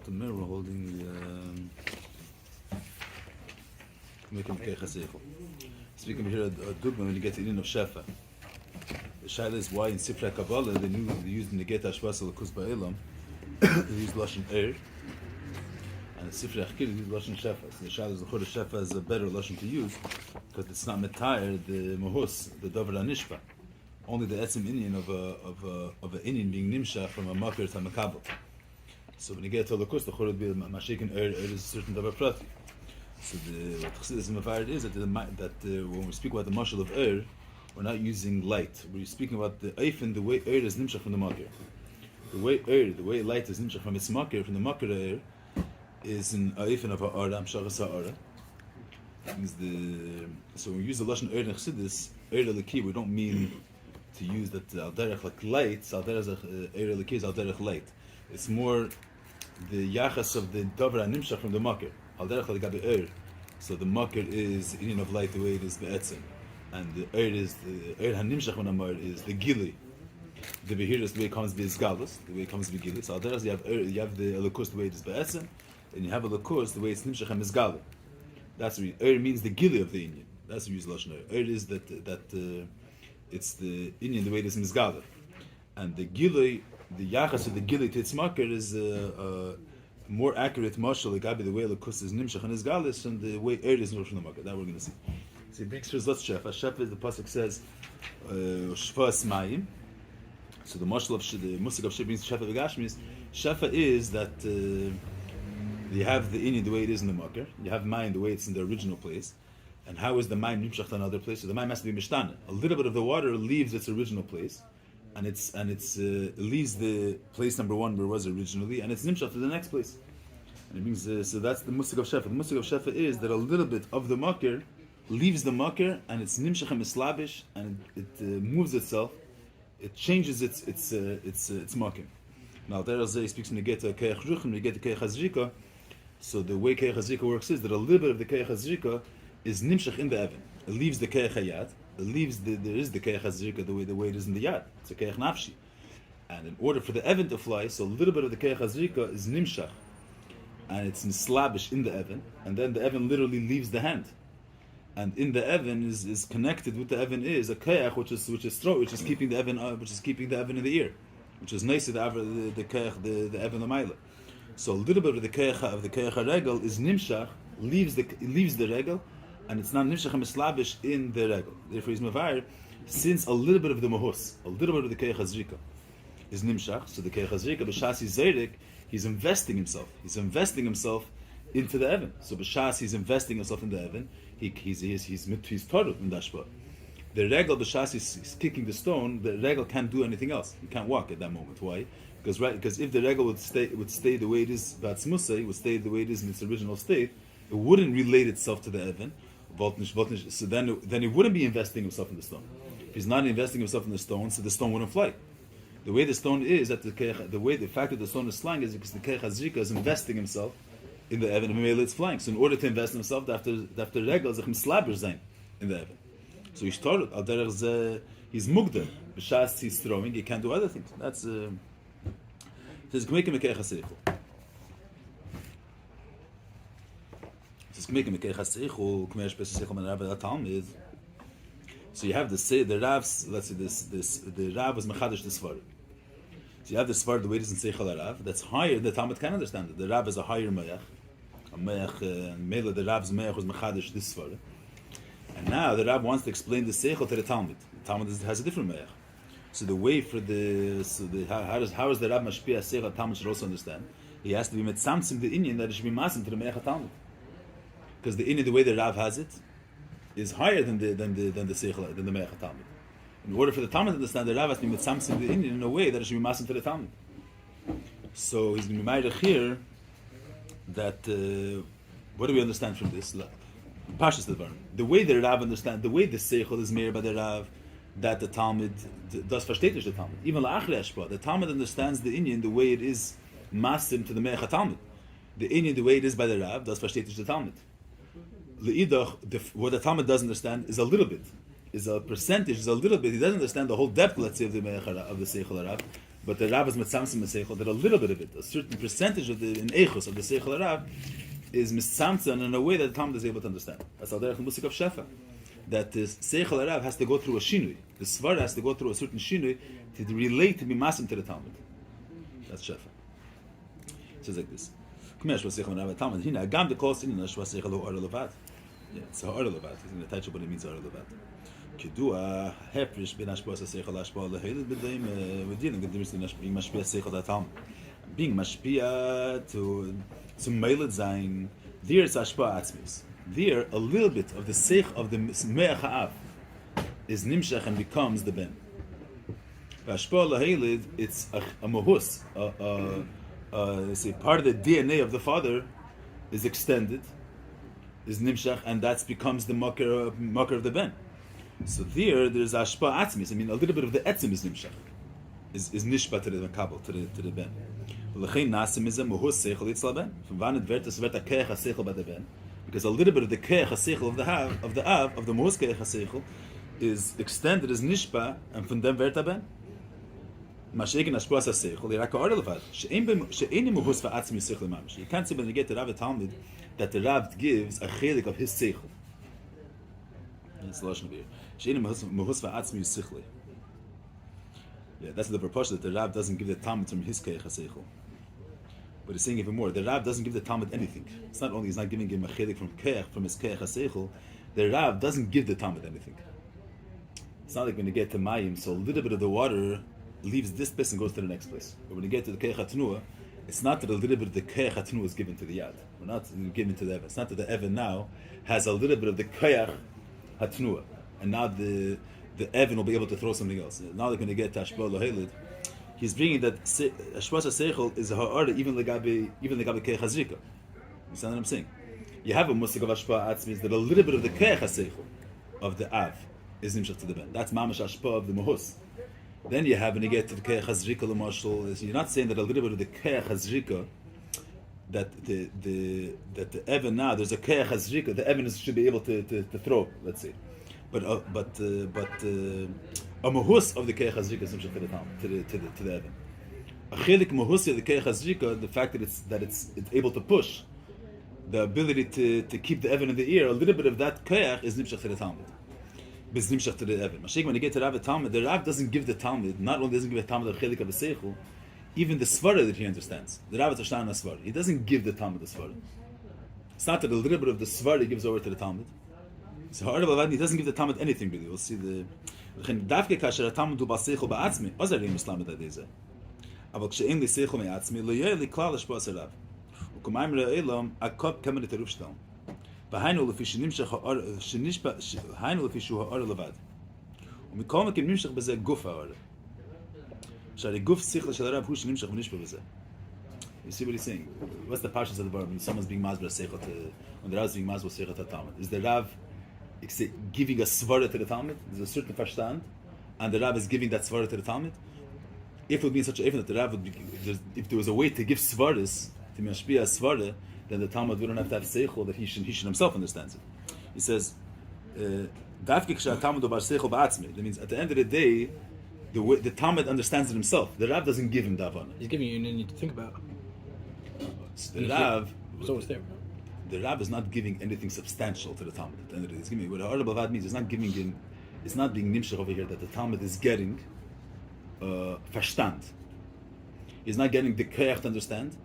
the mirror holding making the Keichaseichel. Speaking here a dugma when you get to the of Shefa. The shaila is why in Sifrei Kabbalah they used the Negeta Ashvasel Lakus Ba'ilam, they used Lashon Er, and the Sifrei Achkir they used Lashon Shefa. So the shaila is the Chodesh Shefa is a better Lashon to use because it's not Metayr, the Mahus, the Dover HaNishpa. Only the etzim Indian of an Indian being Nimsha from a Makir to a Makabel. So when you get to Lakus, the Chor would be Mashikin Er is a certain Dover Prati. So what Chassidus Mavarid is that when we speak about the mashal of Er, we're not using light. We're speaking about the Eifen, the way Er is Nimshach from the Makir. The way light is Nimshach from its Makir, from the Makir Er, is in Eifen of Ha'ara, Amshachas Ha'ara. So when we use the Lashon Er in Chassidus, Er Eliki, we don't mean to use that Al Derech like light, Al Derech Er Eliki is Al Derech light. It's more the Yachas of the Dover HaNimshach from the Makir. Al Derech Gabi Er. So the Makir is Indian of light the way it is Be'etzim. And the Er is the Er HaNimshach when Amar is the Gili. The Behir is the way it comes to be Izgalus, the way it comes to be Gili. So Al Derech you have the Elokus the way it is Be'etzim, and you have Elokus the way it's Nimshach and Izgalu. That's what Er means the Gili of the Indian. That's what we use Lashon Er. Er is that it's the Indian the way it is Mizgalu. And the Gili, the Yachas of the Gili to its Makir is more accurate mashal the way Lakus is Nimshach and Izgalis and the way Er is Nimshach from the Makir. That we're going to see. So he brings first Shefa. Shefa is the pasuk says Shvas Mayim. So the mashal of the musik of Shefa means Shefa v'Gashmis. Shefa is that you have the Indian the way it is in the Makir. You have Mayim the way it's in the original place. And how is the Mayim Nimshach to another place? So the Mayim has to be Mishtana. A little bit of the water leaves its original place. And it leaves the place number one where it was originally, and it's nimshach to the next place. And it means so that's the musik of Shefa. The musik of Shefa is that a little bit of the makir leaves the makir, and it's nimshach and mislabish, and it moves itself. It changes its makir. Now there he speaks when you get to keich ruch and you get to keich hazrika. So the way keich hazrika works is that a little bit of the keich hazrika is nimshach in the oven. It leaves the keich hayat. It leaves there is the keich hazrika the way it is in the yad. It's a keich nafshi, and in order for the oven to fly, so a little bit of the keich hazrika is nimshach, and it's mislabish in the oven, and then the oven literally leaves the hand, and in the oven is connected with the oven is a keich which is keeping the oven in the ear, which is nice the keich the oven l'mayla. So a little bit of the keich regel is nimshach, leaves the regel. And it's not nimshach and mislabish in the regel. Therefore, he's mevayer, since a little bit of the mahus, a little bit of the keich hazrika is nimshach. So the keich hazrika b'shas zaydik, he's investing himself. He's investing himself into the oven. So b'shas he's investing himself in the oven. He's tarut in dashba. The regel b'shas is kicking the stone. The regel can't do anything else. He can't walk at that moment. Why? Because if the regel would stay the way it is, batzmusay would stay the way it is in its original state, it wouldn't relate itself to the oven. So then he wouldn't be investing himself in the stone. If he's not investing himself in the stone, so the stone wouldn't fly. The way the stone is, that the fact that the stone is flying is because the keich hazrika is investing himself in the oven, and it's flying. So in order to invest himself, after regel, he's slaber in the oven. So he's started. He's mugder. B'shas he's throwing. He can't do other things. That's says k'mekim keich hazrika. So you have the Rav's, let's say the Rav was Mechadesh the Svar. So you have the Svar, the way it is in Seichel Rav, that's higher, the Talmud can understand it. The Rav is a higher Mayach. Mela, the Rav's Mayach was Mechadesh this Svar. And now the Rav wants to explain the Seichel to the Talmud. The Talmud has a different Mayach. So the way for how is the Rav Mashpia Seichel Talmud should also understand? He has to be Metzamtzim the Inyan that it should be Masim to the Mayach Talmud. Because the Inyan, the way the Rav has it, is higher than the Seichel, than the Me'ach Talmud. In order for the Talmud to understand, the Rav has to be mitzamtzim the Inyan in a way that it should be masim to the Talmud. So he's going to be made here that what do we understand from this? Pashas Devarim. The way the Rav understands, the way the Seichel is made by the Rav, that the Talmud does verstetish the Talmud. Even la'achri Ashpa, the Talmud understands the Inyan the way it is masim to the Me'ach Talmud. The Inyan the way it is by the Rav does verstetish the Talmud. What the Talmud doesn't understand is a little bit, is a percentage, is a little bit. He doesn't understand the whole depth, let's say, of the Seichel Rav. but the Rav is mitzamtzim seichel that a little bit of it, a certain percentage of the in echos of the seichel Rav, is mitzamtzim in a way that the Talmud is able to understand. That's al derech musik of shefa. That the seichel Rav has to go through a shinui. The svara has to go through a certain shinui to relate to be masim to the Talmud. That's shefa. It says like this. Yeah, it's ha'ara levad. He's going to touch what it means ha'ara levad. Kedua hefresh ben hashpa'as ha'seichel hashpa'a leheilid b'daim we're dealing with the difference between mashpia seichel ha'talmud. Being mashpia to meiled zayin, there is hashpa'a atzmis. There, a little bit of the seich of the me'ach ha'av is nimshach and becomes the ben. Hashpa'a leheilid, it's a mohus, say part of the DNA of the father is extended, is nimshach, and that becomes the makar of the ben. So there's ashpa atzmis. I mean, a little bit of the etzim is nimshach, is nishba to the makabel, to the ben. Because a little bit of the keach haseichel of the mohus keach haseichel is extended as nishba, and from them verta ben. You can't see when you get to Rav Talmud that the Rav gives a chelik of his seichel. That's the lashon of here. Yeah, that's the proportion that the Rav doesn't give the Talmud from his keich haseichel. But he's saying even more. The Rav doesn't give the Talmud anything. It's not only he's not giving him a chelik from his keich haseichel. The Rav doesn't give the Talmud anything. It's not like when you get to Mayim, so a little bit of the water leaves this place and goes to the next place. But when you get to the Keich HaTnua, it's not that a little bit of the Keich HaTnua is given to the Yad. We're not given to the Evan. It's not that the Evan now has a little bit of the Keich HaTnua, and now the Evan will be able to throw something else. Now that when you get to Ashpa Lohelid, he's bringing that Ashpa Seichel is a ha'ara even legabe Keich HaZrika. You understand what I'm saying? You have a musik of Ashpa Atzmi, that a little bit of the Keich HaSeichel of the Av is nimshach to the Ben. That's Mamash Ashpa of the Mohus. Then you have, when you get to the Keich HaZrika, you're not saying that a little bit of the Keich HaZrika, that the Evan now, there's a Keich HaZrika, the Evan should be able to throw, let's say. But a Mahus of the Keich HaZrika is nimshach to the Evan. A Chelik Mahus of the Keich HaZrika, the fact that it's able to push, the ability to keep the Evan in the ear, a little bit of that Keich is nimshach to the Talmud. Bizimshach to the Evan. When you get to the Rav Talmud, the Rav doesn't give the Talmud, not only doesn't give the Talmud a chelik of a seichel, even the svara that he understands. The Rav is a svara. He doesn't give the Talmud the svara. It's not that a little bit of the svara he gives over to the Talmud. So he doesn't give the Talmud anything really. We'll see the Davke kasher Talmud du baseichel ba'atzmi. Ozar yim Islam adadeze. Aval kshe'en li seichel me'atzmi lo yeh li klal hashpa'as harav. U'kumayim re'elam akop kamen et erufshtal. Behind לפי שהוא האור לבד. ומכל מקום נמשך בזה גוף האור. שהרי גוף שכל של הרב הוא שנמשך ונשפע בזה. You see what he's saying? What's the pashas of the bar when someone's being mazber seichel when the Rav is being mazber seichel to the Talmud? Is the Rav giving a svara to the Talmud? There's a certain verstand, and the Rav is giving that svara to the Talmud? If it would be in such a that the Rav would be, if there was a way to give svaras, to mashpia svara, then the Talmud wouldn't have to have seichel that he should himself understands it. He says, that means at the end of the day, the Talmud understands it himself. The Rav doesn't give him that honor. He's giving you, and you need to think about it. The Rav, it's always there. The Rav is not giving anything substantial to the Talmud. At the end of the day, he's giving what Ha'ar Bavad means. It's not giving him. It's not being nimshach over here that the Talmud is getting verstand. He's not getting the keich to understand.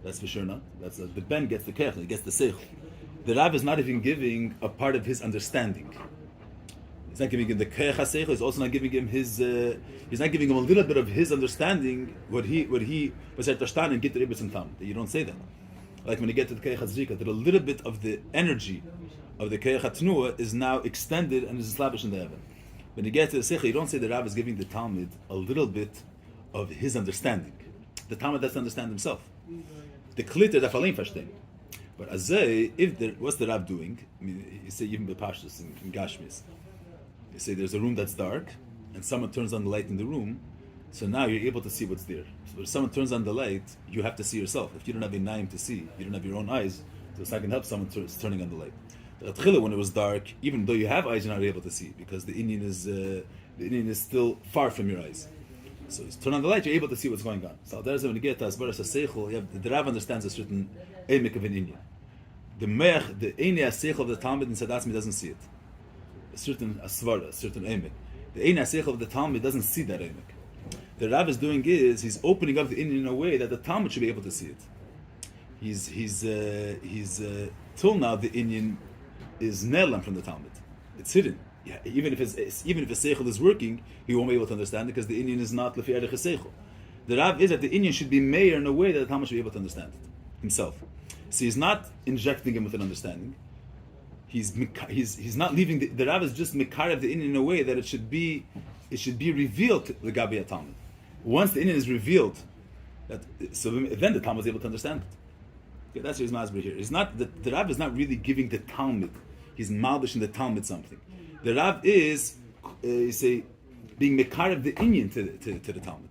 That's for sure not. That's the Ben gets the keich, he gets the seichel. The Rav is not even giving a part of his understanding. He's not giving him the keich haseichel. He's also not giving him his. He's not giving him a little bit of his understanding. What he was at Tashtan and get the ribbis and tam. You don't say that. Like when you get to the keich hazrika, that a little bit of the energy of the keich hatnua is now extended and is established in the heaven. When you get to the seichel, you don't say the Rav is giving the Talmud a little bit of his understanding. The Talmud doesn't understand himself. The klitter da falim verstehen. But azay, what's the Rav doing? I mean, you say even bepashtus in Gashmis. You say there's a room that's dark, and someone turns on the light in the room, so now you're able to see what's there. So if someone turns on the light, you have to see yourself. If you don't have a naim to see, you don't have your own eyes, so it's not going to help someone turning on the light. The Atchila, when it was dark, even though you have eyes, you're not able to see, because the Indian is still far from your eyes. So you turn on the light, you're able to see what's going on. So there's when you get to Asbaras HaSeichel, the Rav understands a certain emek of an Indian. The Eini HaSeichel of the Talmud in Sadatzmi doesn't see it. A certain Asvara, a certain emek. The Eini HaSeichel of the Talmud doesn't see that emek. The Rav is doing is, he's opening up the Indian in a way that the Talmud should be able to see it. Till now the Indian is Nelam from the Talmud. It's hidden. Yeah, even if his seichel is working, he won't be able to understand it because the Indian is not lefi erech seichel. The Rav is that the Indian should be meir in a way that the Talmud should be able to understand it himself. So he's not injecting him with an understanding. He's not leaving the Rav is just mekarev the Indian in a way that it should be revealed to the Gabi Talmud. Once the Indian is revealed, so then the Talmud is able to understand it. Okay, that's his masber here. It's not the Rav is not really giving the Talmud. He's malbish in the Talmud something. The Rav is, being mekarev the Indian to the Talmud.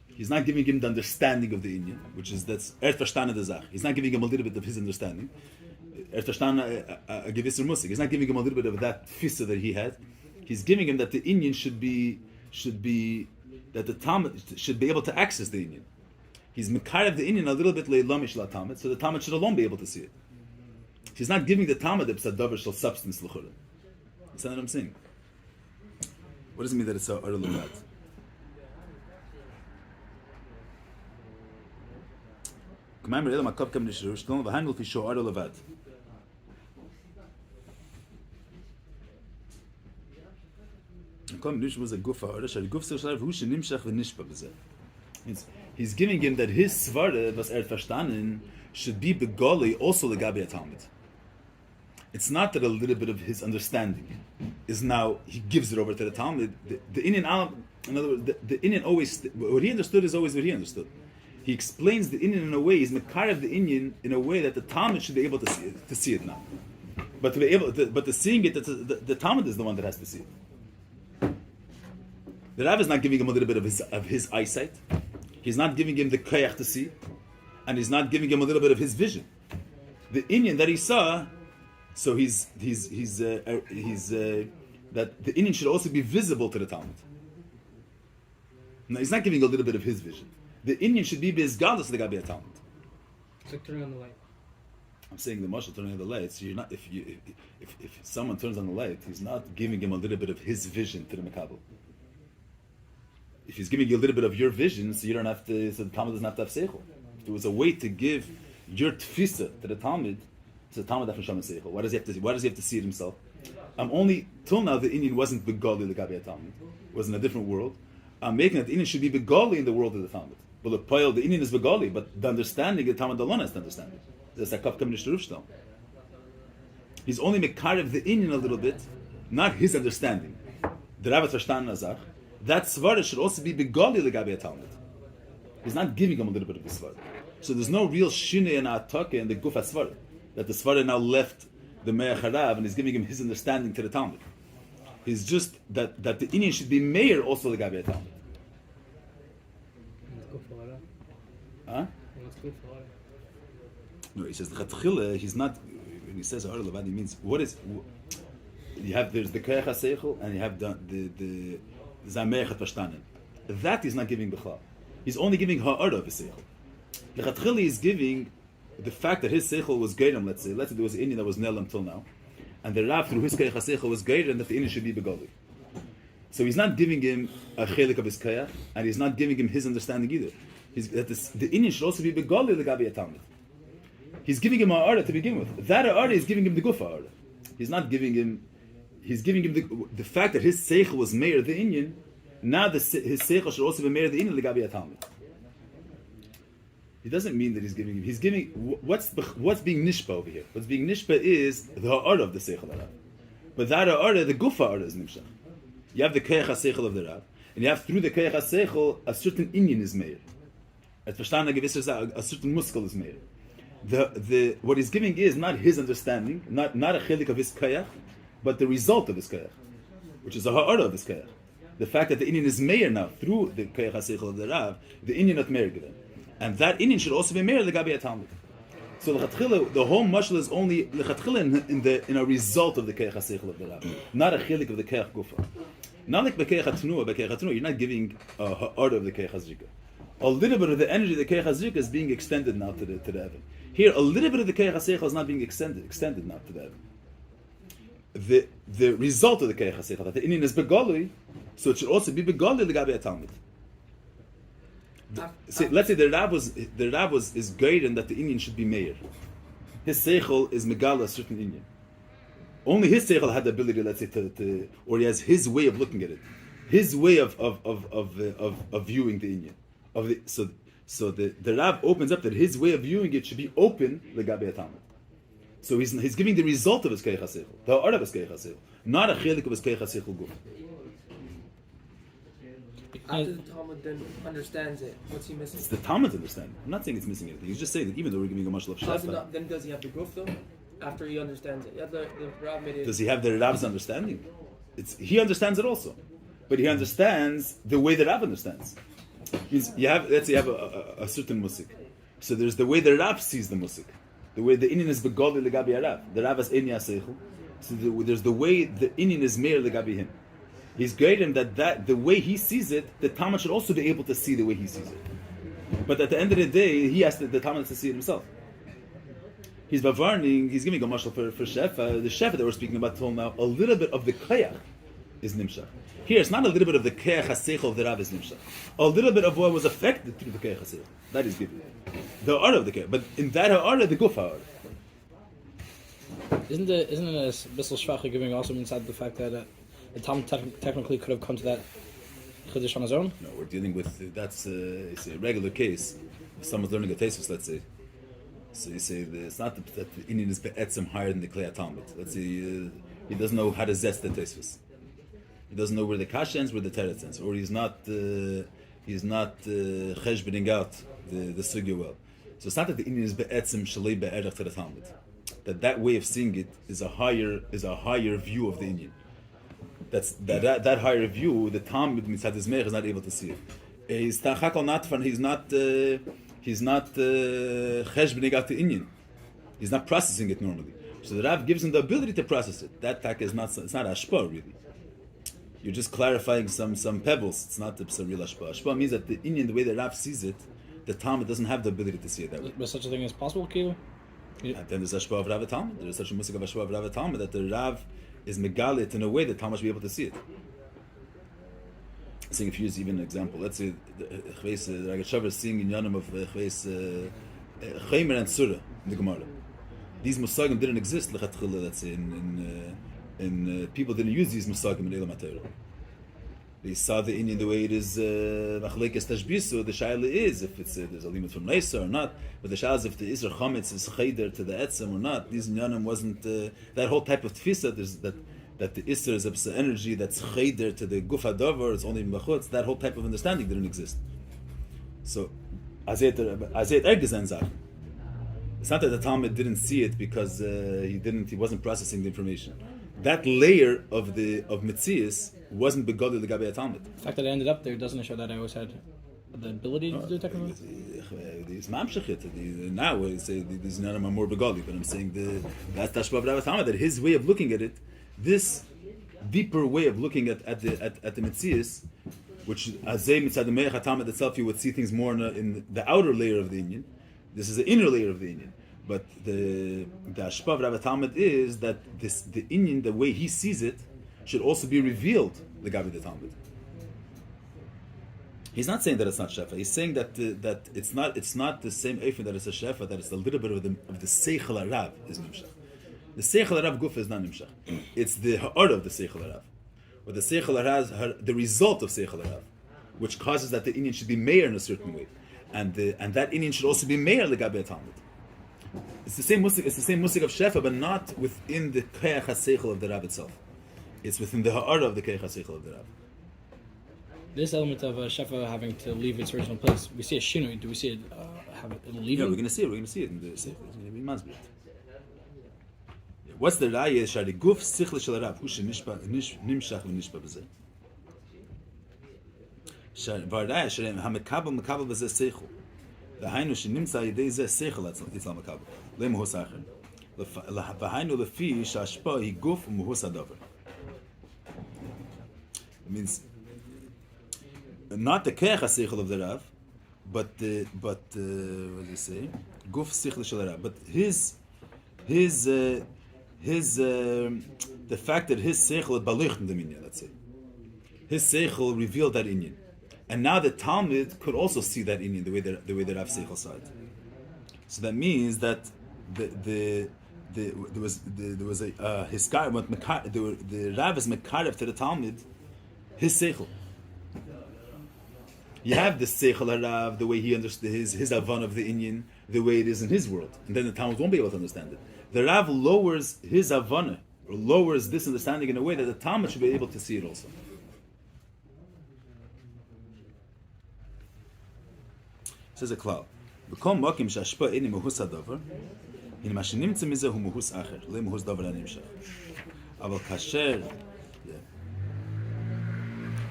He's not giving him the understanding of the Indian, that's verstanden der Zach. He's not giving him a little bit of his understanding. Verstanden a gewisser Musik. He's not giving him a little bit of that fissa that he had. He's giving him that the Indian should be that the Talmud should be able to access the Indian. He's mekarev the Indian a little bit leilamish la Talmud, so the Talmud should alone be able to see it. He's not giving the Talmud the psadavar shel substance l'chura. That's not what I'm saying. What does it mean that it's a Ur Levad? K'mayim re'elam ha'kav kam nishru, sh'tolom v'hanul fi sho Ur Levad. Ha'kav nishru was a guf ha'Ur, sh'al guf s'el hu she'nimshach v'nishpa b'zeh. He's giving him that his svara, was verstanden, should be begoli also the Gabi Talmud. It's not that a little bit of his understanding is now, he gives it over to the Talmud. The Indian, in other words, the Indian always, what he understood is always what he understood. He explains the Indian in a way, he's mekarev the Indian in a way that the Talmud should be able to see it now. But to be able, but the seeing it, the Talmud is the one that has to see it. The Rav is not giving him a little bit of his eyesight. He's not giving him the koyach to see, and he's not giving him a little bit of his vision. The Indian that he saw, so he's that the Indian should also be visible to the Talmud. No, he's not giving a little bit of his vision. The Indian should be bezgalus to the Gabi Talmud. It's like turning on the light. I'm saying the marshal turning on the light. So you're not if someone turns on the light, he's not giving him a little bit of his vision to the Makabel. If he's giving you a little bit of your vision, so you don't have to. So the Talmud doesn't have to have seichel. If there was a way to give your tfisa to the Talmud, so the Talmud doesn't have seichel. Why does he have to see it himself? Only till now the Indian wasn't begali the Gabi Talmud. It was in a different world. I'm making that the Indian should be begali in the world of the Talmud. But the Indian is begali, but the understanding the Talmud alone has to understand it. That's a kafkam nishterufshtal. He's only mekarev the Indian a little bit, not his understanding. The Rav verstanden azach. That svara should also be begali legabi Talmud. He's not giving him a little bit of the svara. So there's no real shine and atake in the guf svara. That the svara now left the me'er harav and is giving him his understanding to the Talmud. He's just that the Indian should be meir also legabi Talmud. Huh? No, he says the chatchila. He's not. When he says Ur Levad, he means what is. There's the koyach haseichel and you have the Zameich verstanden. That is not giving b'chlal. He's only giving ha'ara of his seichel. The Chatchili is giving the fact that his seichel was geirim. Let's say there was an Indian that was nelam till now, and the Rav through his koyach seichel was geirim that the Indian should be begali. So he's not giving him a chelik of his koyach, and he's not giving him his understanding either. The Indian should also be begali legabi Talmud. He's giving him ha'ara to begin with. That ha'ara is giving him the gufa ha'ara. He's not giving him. He's giving him the fact that his seichel was meir the Indian. Now his seichel should also be meir the Indian legabi Talmud. He doesn't mean that he's giving him. He's giving what's being nishpa over here. What's being nishpa is the ha'ara of the seichel Rav. But that ha'ara, the gufa ha'ara is nimshach. You have the koyach seichel of the Rav, and you have through the koyach seichel a certain Indian is meir. At verstanden gewisser a certain muskel is meir. The what he's giving is not his understanding, not a chelik of his koyach, but the result of his koyach, which is a ha'ara of his koyach. The fact that the Indian is meir now through the koyach haseichel of the Rav, the Indian not meir given, and that Indian should also be meir legabi Talmud. So the whole mashal is only lechatchila in a result of the koyach haseichel of the Rav, not a chelik of the koyach gufa. Not like Bekeich HaTnua, you're not giving a order of the Keich HaZrika. A little bit of the energy of the Keich HaZrika is being extended now to the Evan. Here, a little bit of the Keich HaSeichel is not being extended now to the Evan. The result of the Keich HaSeichel, that the Inyan is Begolui, so it should also be Begolui L'gabe HaTalmud. Let's say the Rav is guiding that the Inyan should be Meir. His Seichel is Megala a certain Inyan. Only his Seichel had the ability, let's say, to or he has his way of looking at it, his way of viewing the Inyan. So the Rav opens up that his way of viewing it should be open L'gabe HaTalmud. So he's giving the result of his Keich HaSeichel, the order of his Keich HaSeichel, not a chelik of his Keich HaSeichel guf. After the Talmud then understands it, what's he missing? It's the Talmud understanding. I'm not saying it's missing anything. He's just saying that even though we're giving a much love shafa, Then does he have the guf though? After he understands it, the Rav made it. does he have the Rav's understanding? He understands it also, but he understands the way the Rav understands. Let's say you have a certain musik. So there's the way the Rav sees the musik, the way the Inyan is begoli legabi Rav. The Rav is enya seichel. So there's the way the Inyan is meir legabi him. He's guiding that the way he sees it, the Talmud should also be able to see the way he sees it. But at the end of the day, he has the Talmud to see it himself. He's bavarning. He's giving a mashal for shefa. The shefa that we're speaking about till now, a little bit of the koyach is nimshach. Here, it's not a little bit of the keich haseichel of the Rav is nimshach. A little bit of what was affected through the keich haseichel. That is given. The order of the keich, but in that order, the guf order. Isn't it a bissel shvacha giving also inside the fact that the Talmud technically could have come to that Hachodesh on his own? No, we're dealing with that's it's a regular case. If someone's learning a Teves, let's say. So you say it's not that the Indian is be'etzem higher than the Klei Talmud. Let's say he doesn't know how to zest the Teves. He doesn't know where the kasha ends, where the teretz ends, or he's not cheshbening out the sugya well. So it's not that the Indian is be'etzem shalei be'erach to the Talmud. That way of seeing it is a higher view of the Indian. That higher view, the Talmud mitzad his meir is not able to see it. He's not cheshbening out the Indian. He's not processing it normally. So the Rav gives him the ability to process it. That tak is not. It's not ashpa really. You're just clarifying some pebbles. It's not the real ashpa. Ashpa means that the Indian, the way the Rav sees it, the Talmud doesn't have the ability to see it that way. But such a thing as possible, Kilo? And then there's ashpa of Rav Talmud. There's such a musik of ashpa of Rav Talmud that the Rav is megalit in a way that Talmud should be able to see it. I think if you use even an example, let's say the Ragat Shavar is seeing in Yonim of Chaymer and Surah in the Gemara. These musagim didn't exist, let's say, in people didn't use these musagim in Elam HaTorah. They saw the Indian the way it is, Machlekes Tashbisu, the Shaila is, if it's there's a limit from Neisa or not, but the Shaila is if the Isra Chametz is Cheder to the Etzem or not. These Yonim wasn't, that whole type of Tfisa, that the Isra is a energy that's Cheder to the Guf HaDavar, it's only Machutz, that whole type of understanding didn't exist. So, Azet Ergezen Zach. It's not that the Talmud didn't see it because he wasn't processing the information. That layer of Metzias wasn't begoded the Gabi Talmud. The fact that it ended up there doesn't show that I always had the ability to do technically. These mamshechit. Now we say these nanim are more begoded, but I'm saying that's Tashbav Rav Talmud, that his way of looking at it, this deeper way of looking at the Metzias, which Azay Mitzad Me'ech HaTalmud itself, you would see things more in the outer layer of the Indian. This is the inner layer of the Indian. But the Ashpa of Rav Talmud is that the Indian, the way he sees it, should also be revealed the Gabi the Talmud. He's not saying that it's not Shefa. He's saying that it's not the same Eifin that it's a Shefa, that it's a little bit of the Seichel HaRav is Nimshach. The Seichel HaRav Guf is not Nimshach. It's the Ha'ara of the Seichel HaRav. Or the Seichel HaRav, the result of Seichel HaRav, which causes that the Indian should be mayor in a certain way. And that Indian should also be mayor the Gabi Talmud. It's the same musik of Shefa, but not within the Keich HaSeichel of the Rav itself. It's within the Ha'ara of the Keich HaSeichel of the Rav. This element of Shefa having to leave its original place, we see a shinui. Do we see it have it leaving? Yeah, we're going to see it. in the Seichel. It's going to be Mazbrit. What's the Raya? Shari Guf Sichle Shel Rav Hu Nimshach V'Nishpa B'Zeh. V'Raya Shalem HaMekabel Mekabel B'Zeh Seichel. והיינו שנמצא על ידי זה שכל אצל המקבל, למהוס האחר. והיינו לפי שההשפעה היא גוף ומהוס הדבר. It means not the keach seichel of the Rav, but what do you say? Guf seichel shel Rav. But his the fact that his seichel had baluch in the minyan, let's say, his seichel revealed that inyan, and now the Talmud could also see that inyan the way that Rav seichel saw it. So that means that there was a the Rav is mekarev to the Talmud his seichel. You have the seichel harav, the way he understood his avan of the inyan, the way it is in his world, and then the Talmud won't be able to understand it. The Rav lowers his avana, or lowers this understanding in a way that the Talmud should be able to see it also. Says a klal. B'kol mokim she'ashpa ini muhus hadavar, hin ma shenimtze mize hu muhus acher, le muhus davar hanimshach. Aval kasher,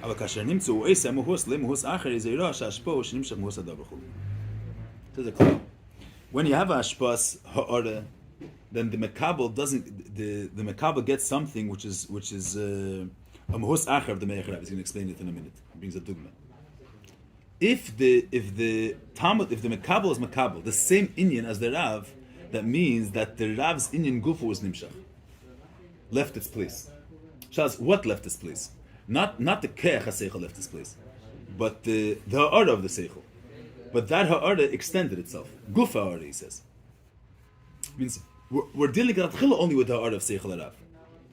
אבל כאשר נמצאו עשה מוהוס למוהוס אחר, is a rosh hashpo shenimshach muhus hadavar chulu. Says a klal. When you have a hashpas ha'ara, then the mekabel doesn't. The mekabel gets something which is a muhus acher of the meich Rav. He's going to explain it in a minute. He brings a dugma. If the mekabel is mekabel, the same inyan as the Rav, that means that the Rav's inyan gufu was nimshach, left its place. Shaz, what left its place? Not the keach haseichel left its place, but the ha'ara of the seichel. But that ha'ara extended itself. Guf ha'ara, he says. Means we're dealing only with the ha'ara of seichel Rav,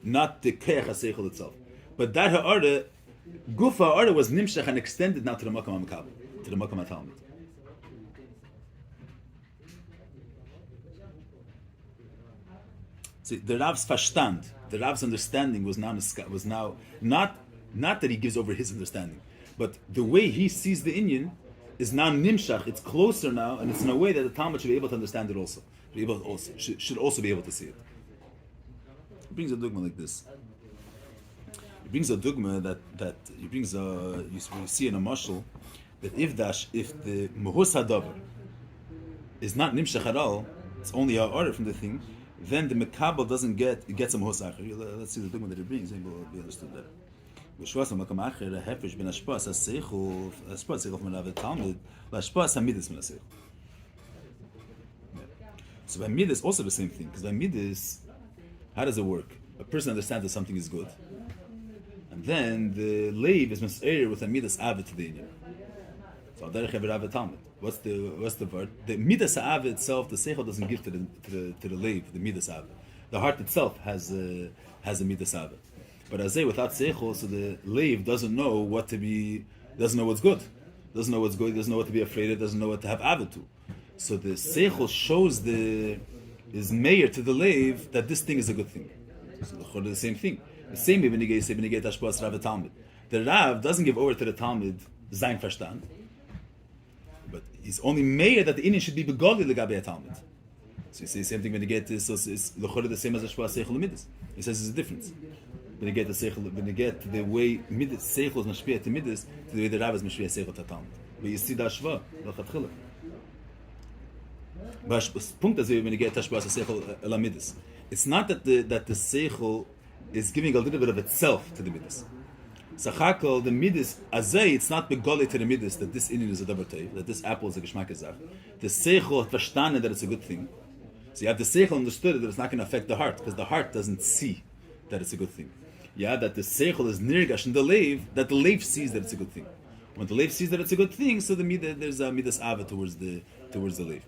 not the keach haseichel itself. But that ha'ara, guf ha'ara was nimshach and extended now to the makam ha'mekabel, to the makam ha'talmud. See, the Rav's verstand, the Rav's understanding was now not that he gives over his understanding, but the way he sees the inyan is now nimshach. It's closer now, and it's in a way that the Talmud should be able to understand it also. Should also be able to see it. He brings a dogma like this. He brings a dogma that he brings you see in a mashal that if the muhus hadavar is not nimshach at all, it's only a order from the thing, then the mekabel doesn't get a muhus acher. Let's see the dogma that he brings, and we'll be understood better. B'shvas ha'makam acher ha'hefresh ben hashpas ha'seichel from Rav Talmud la'hashpas ha'midas min ha'seichel. So by midas also the same thing, because by midas, how does it work? A person understands that something is good, and then the leiv is mas'er with a midas avid to the inyan. So derech ever Rav Talmud. What's the word? The midas avid itself, the seichel doesn't give to the leiv, the midas avid. The heart itself has a midas avid. But as without seichel, so the leiv doesn't know what's good, doesn't know what to be afraid of, doesn't know what to have avid to. So the seichel shows is mayor to the leiv that this thing is a good thing. So the same thing. The same way when you get hashpas Rav Talmud. The Rav doesn't give over to the Talmud zayin verstand, but he's only mayor that the inyan should be begoli legabe Talmud. So you see the same thing when you get this. So it's the same as hashpas seichel midas. He says there's a difference. When you get the seichel, when you get the way midas seichel is mashpia to midas, to the way the Rav is mashpia seichel to Talmud. But you see the hashva l'chatchila. Punkt as when you get tashbas seichel elamidus, it's not that the seichel is giving a little bit of itself to the midas. Sachakol the midas azay, it's not begoli to the midas that this inyan is a davar tov, that this apple is a geschmack zach. The seichel verstanden that it's a good thing. So you have the seichel understood that it's not going to affect the heart because the heart doesn't see that it's a good thing. Yeah, that the seichel is nirgash in the leiv, that the leiv sees that it's a good thing. When the leiv sees that it's a good thing, so there's a midas ava towards the leiv.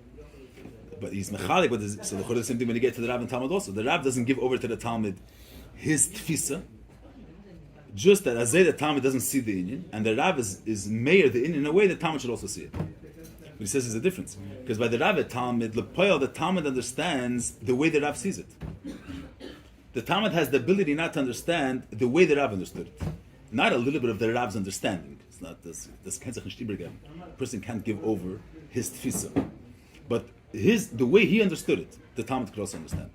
But he's mechalik, so the same thing when you get to the Rav and Talmud also. The Rav doesn't give over to the Talmud his tfisa, just that as the Talmud doesn't see the inyan, and the Rav is mayor the inyan in a way the Talmud should also see it. But he says there's a difference. Because by the Rav at Talmud, the Talmud understands the way the Rav sees it. The Talmud has the ability not to understand the way the Rav understood it. Not a little bit of the Rav's understanding. It's not this a person can't give over his tfisa. But the way he understood it, the Talmud could also understand.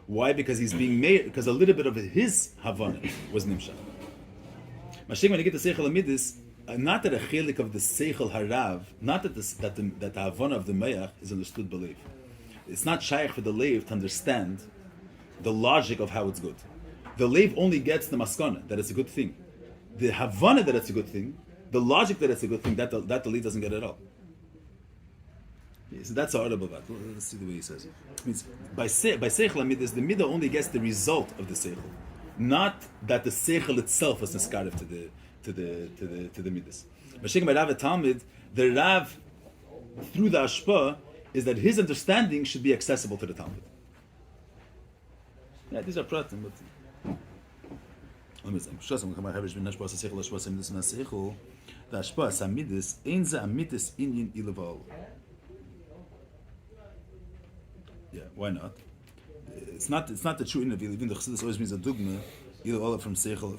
Why? Because he's being made, because a little bit of his Havana was Nimshach. Mashing, when you get the Seichel Amidis, not that a chelik of the Seichel Harav, not that the Havana of the Mayach is understood belief. It's not shaykh for the Leiv to understand the logic of how it's good. The Leiv only gets the Maskana, that it's a good thing. the Havana that it's a good thing, the logic that it's a good thing, that the lead doesn't get at all. So that's our about that. Let's see the way he says it. It means by seichel midas, the midah only gets the result of the seichel, not that the seichel itself was niskarev to the midas. Mashing by Rav Talmud, the Rav through the ashpa is that his understanding should be accessible to the Talmud. Yeah, these are pratim, but. The ashpa samidis ein ze amitis inyan ilaval. Yeah, why not? It's not the true inyan. Even the Chassidus always means a dugma ilaval from seichel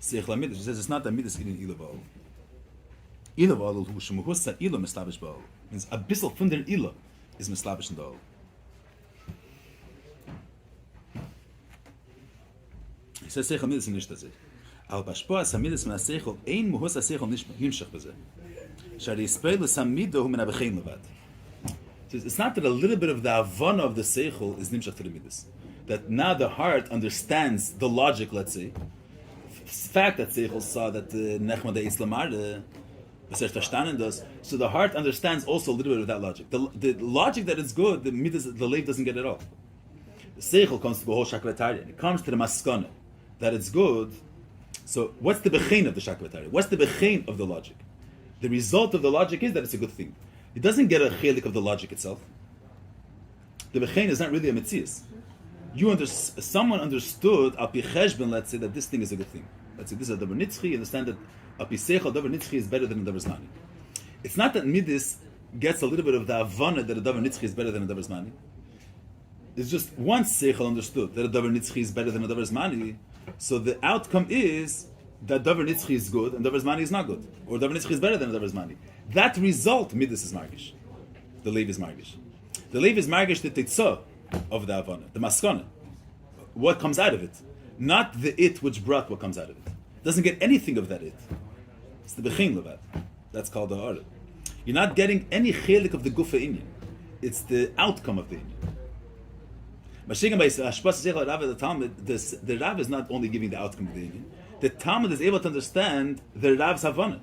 amidis. He says it's not amitis inyan ilaval. Ilaval hu shmuhusa ilo mislabish ba'al. Means a bissel from der ilo is mislabish in the all. He says seichel amidis nicht das. Al bashpo samidis min seichel ein muhus seichel nicht Hemshech beze. Shari speilu samido hu min abechein levad. It's not that a little bit of the havana of the seichel is nimshach to the midas. That now the heart understands the logic. Let's say, the fact that seichel saw that nechma de islamar verstanden does, so the heart understands also a little bit of that logic. The logic that it's good, the midas, the leif doesn't get it all. The seichel comes to the whole shakvatarian. It comes to the maskana that it's good. So what's the bechein of the shakvatarian? What's the bechein of the logic? The result of the logic is that it's a good thing. It doesn't get a chelik of the logic itself. The bechein is not really a metzias. Someone understood al pi cheshbon, let's say, that this thing is a good thing. Let's say this is a davar nitzchi. You understand that al pi seichel davar nitzchi is better than a davar zmani. It's not that midis gets a little bit of the havana that a davar nitzchi is better than a davar zmani. It's just once seichel understood that a davar nitzchi is better than a davar zmani, so the outcome is that davar nitzchi is good and davar zmani is not good, or davar nitzchi is better than a davar zmani. That result, midas is margish. The leiv is margish. The leiv is margish the titzah of the havana, the maskana. What comes out of it, not the it which brought what comes out of it. Doesn't get anything of that it. It's the bechein levad. That's called the arid. You're not getting any chelik of the gufa inyan. It's the outcome of the inyan. The Rav is not only giving the outcome of the inyan. The Talmud is able to understand the Rav's havana.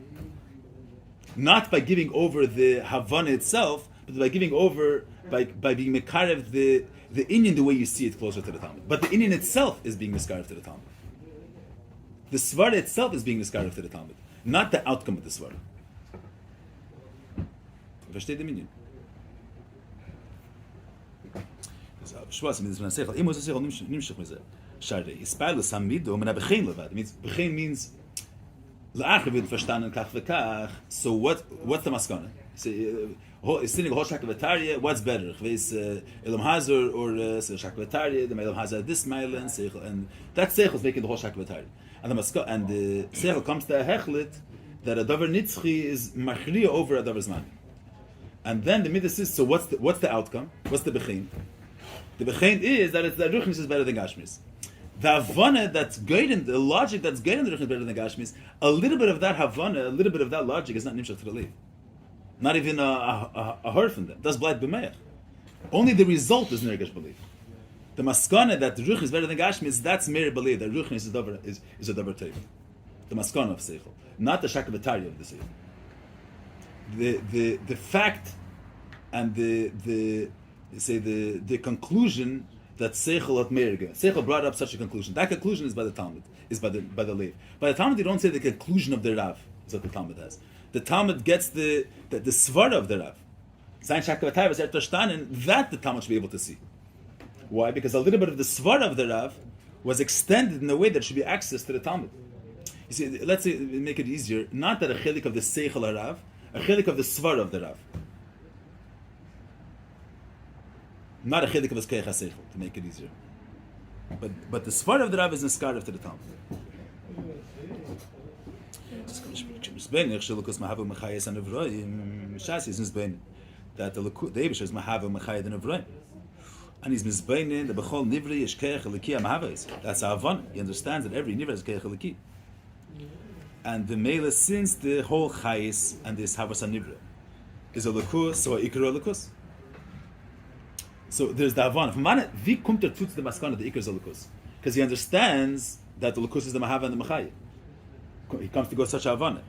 Not by giving over the Havana itself, but by giving over, by being mekarev the inyan the way you see it closer to the Talmud. But the inyan itself is being miskarev to the Talmud. The svara itself is being miskarev to the Talmud, not the outcome of the svara. Versteht ihr Minyan? Shwas means when I say imo seichel nimshach meze. Shari ispailu samido men abechein levad. Means bechein means la'acher wird verstanden kach v'kach. So what's the maskana? Sitting whole shakavataria, what's better? Is Elam Hazar or shakavataria? The Elam Hazar this mile and seichel, and that seichel is making the whole shakavataria. And the seichel comes to a hechlit that a davar nitzchi is machriya over a davar zmani. And then the midas is, so what's the outcome? What's the bechein? The bechein is that the ruchnis is better than gashmis. The havana that's guiding, the logic that's guiding the ruchnis is better than gashmis. A little bit of that havana, a little bit of that logic is not nimshach to the leif. Not even a hurt from them. That's blight b'meich. Only the result is nirgash belief. The maskana that the ruchnis is better than gashmis, that's mere belief. That ruchnis is a davar teiv. The maskana of seichel, not the shakavatari of the seichel. The fact and the conclusion that seichel at merga. Seichel brought up such a conclusion. That conclusion is by the Talmud, is by the leiv. By the Talmud, they don't say the conclusion of the Rav is what the Talmud has. The Talmud gets the svara of the Rav. Zayin shakavatay was verstanden, that the Talmud should be able to see. Why? Because a little bit of the svara of the Rav was extended in a way that should be access to the Talmud. You see, let's say, make it easier, not that a chelik of the seichel Rav, a chelik of the svara of the Rav. Not a chelik of his keich seichel, to make it easier. But the svara of the Rav is niskarev to the Talmud. That the Eibush is Mahava Mechayed and Avroim. And he's Mizbeinin, the Bechol Nivri, Yeshkeach, Elikia Mahavas. That's Avon. He understands that every Nivri is Keach Eliki. And the Mela, since the whole Chayis and this Havas Nivri is a Lukus, so a Ikar Lukus. So there's the Avon. Wie kommt der Tutz the Maskana, the Ikar Lukus? Because he understands that the Lukus is the Mahava and the Mechayed. he comes to go such a Havana.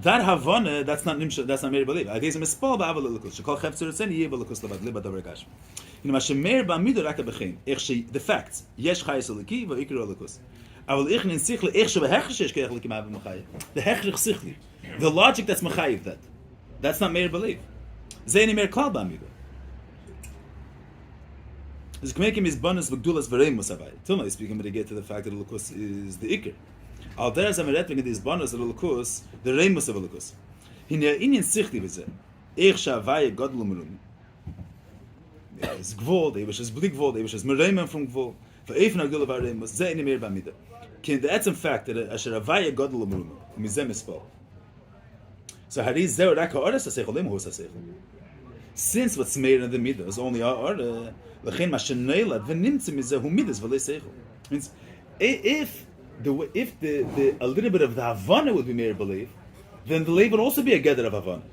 That Havana, that's not Nimshach, that's not Meir Belief. Agezim Espal Ba'ava Lelikus. Shekol Chefzer Ritzeni Yeh Belikus Levad Liba Davar Gashmi. You know, Mashem Meir Ba'amidu Raka B'chein. The facts. Yesh Chayes Eliki V'ikir Elikus. Aval Ich Nin Sichli Ich Sheva Hechshesh Keich Eliki Ma'av M'chayiv. The Hechrich Sichli. The logic that's M'chayiv that. That's not Meir Belief. Zeini Meir Klal Ba'amidu. It's making his bonus v'gdulas v'reim musavai. Tilma is speaking, but they get to the fact that the lukus is the ikir. Al there's a meretving in these bonus the lukus, the reim musav lukus. Hine inyan sichli v'zeh. Ich shavai godlu merum. It's gvol, they wish is bli gvol, they wish is mereimen from gvol. V'efen agdula v'reim mus zeh ini meir b'amida. Kin the etzem fact that asher havai godlu merum mizeh mispal. So hariz zeh rak ha'oras ha'seichel lim hus ha'seichel. Since what's made in the midah is only ha'orah, means if the a little bit of the Havana would be Meir Belief, then the Leiv would also be a gather of Havana.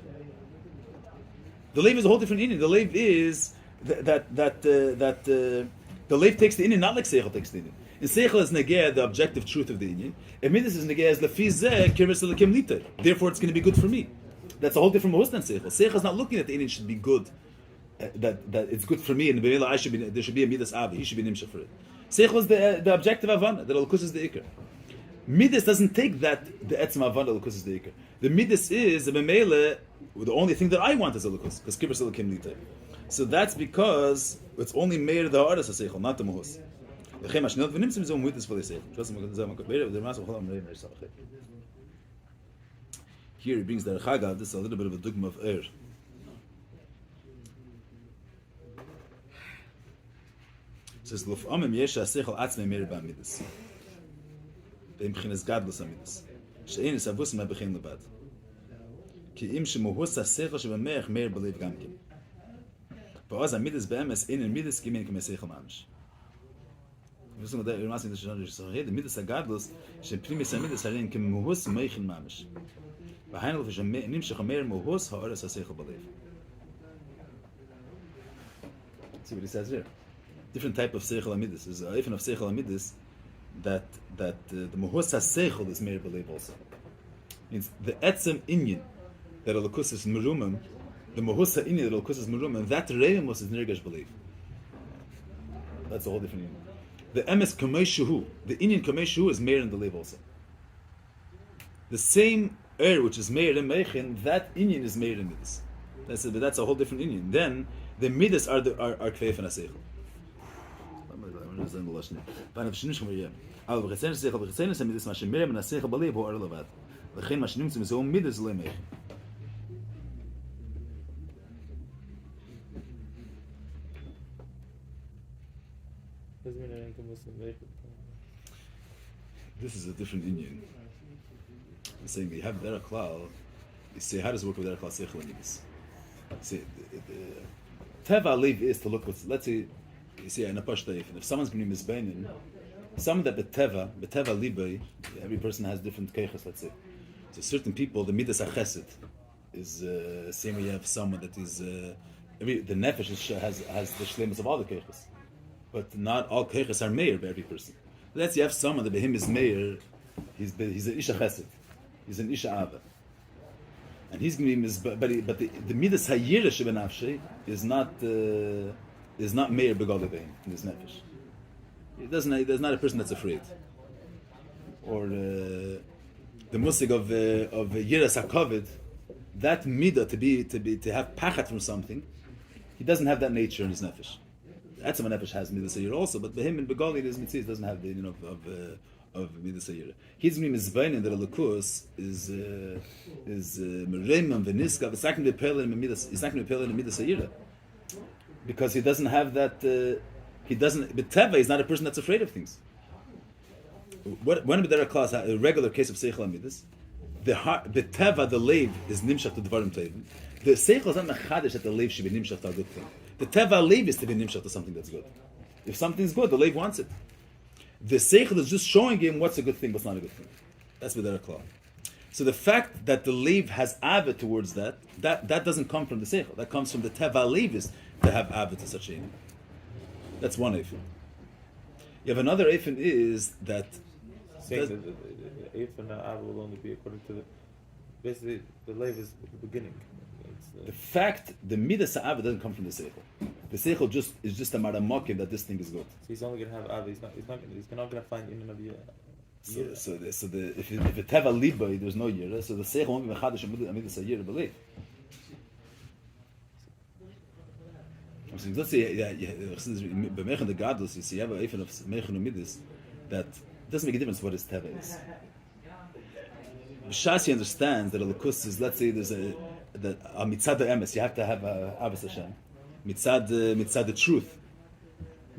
The Leiv is a whole different Indian. The Leiv is that the Leiv takes the Indian not like Seichel takes the Indian. And Seichel is negeh the objective truth of the Indian. And Midas is negeh as lefizeh kiris lekim liter. Therefore, it's going to be good for me. That's a whole different mahus than Seichel. Seichel is not looking at the Indian should be good. That it's good for me, and I should be. There should be a midas avi. He should be nimshach for it. Seichel is the objective avana. The lukus is the ikar. Midas doesn't take that the etzem avana. The lukus is the ikar. The midas is the memele. The only thing that I want is a lukus because kibbutz elikim liter. So that's because it's only meir the haaretz seichel, not the mohus. Here he brings the Chaga. This is a little bit of a dogma of air. Says Lufamim Yesha Seichel Atzmei Meir Ba'Amidas. Beim Chines Gadlus Amidas. She'ein is Avus Ma Bechin Lebad. Ki im shemuhus HaSeichel shebemeich Meir B'Leiv Gamkim. Ba'oz Amidas Be'emes Ein Amidas Kimin K'mei Seichel Mamish. Wir wissen, der Irmas in der Shana ist so rede Amidas Gadlus she'primis Amidas Harein Kemuhus Meichin Mamish. Ba'Heinel Nimshach Meir Muhus Ha'oras HaSeichel B'Leiv. See what he says here. Different type of seichel amidus. There's a even of seichel amidus that the mohus seichel is meir believe also. Means the etzem inyan that a lukus is merumim, the mohus inyan that a lukus is merumim, that reimus is nirgash believe. That's a whole different inyan. The emes kamei shuhu, the inyan kamei shuhu is meir in the lev also. The same which is meir in meichin, that inyan is meir in midas. That's a whole different inyan. Then the midas are kveif and aseichel. ואני בשינוי שמריה. אבל בחציינו שכל בחציינו שמידס מה שמריה מנסח בליב הוא אור לבד. לכן מה שנמצא מזהו מידס לא ימייך. This is a different Indian. I'm saying that you have Dera Klal, you say how does it work with Dera Klal Seichel and Midas? See, Teva Lev is to look what's, let's say, you see, in a pashta, if someone's going to be misbeinin, some that beteva libay, every person has different keiches, let's say. So certain people, the midas achesed is same way you have someone that is the nefesh has the shlemus of all the keiches, but not all keiches are meir by every person. Let's say you have someone that by him is meir, he's an isha chesed, he's an isha ava, and he's going to be but the midas hayira shebenafshe is not meir begodavein in his nefesh. There's not a person that's afraid. Or the musig of yiras hakovid, that midah to have pachat from something, he doesn't have that nature in his nefesh. That's what nefesh has midah sayir also, but by him in begoli his mitzvah doesn't have the of midah sayir. He's going to be mizbainin that a lukus is mereimam v'niskav. It's not going to be pelin in midah sayira. Because he doesn't have that, he doesn't, but Teva is not a person that's afraid of things. When there are class, a regular case of Seichel Amidus, the Teva, the Leiv, is Nimshach to Dvarim Tevim. The Seichel is not Hachodesh that the Leiv should be Nimshach to a good thing. The Teva Leiv is to be Nimshach to something that's good. If something's good, the Leiv wants it. The Seichel is just showing him what's a good thing, what's not a good thing. That's with their class. So the fact that the Leiv has Ava towards that doesn't come from the Seichel. That comes from the Teva Leivis to have Ava to such a thing. That's one Eifin. You have another Eifin is that saying that the if and the av will only be according to the basically the leiv is the beginning. The fact the midas ha'ava doesn't come from the seichel. The seichel is just a maramokim that this thing is good. So he's only gonna have av. He's not gonna find in and of yira. If it teva liba, there's no yira. So the seichel won't be mechadesh midas ha'yira believe. Let's say b'meichen the gadlus. You see, you have a even of meichen u'midas that doesn't make a difference what his teva is. Shasi understands that a lukus is, let's say there's a mitzad emes, you have to have avos Hashem. Mitzad the truth.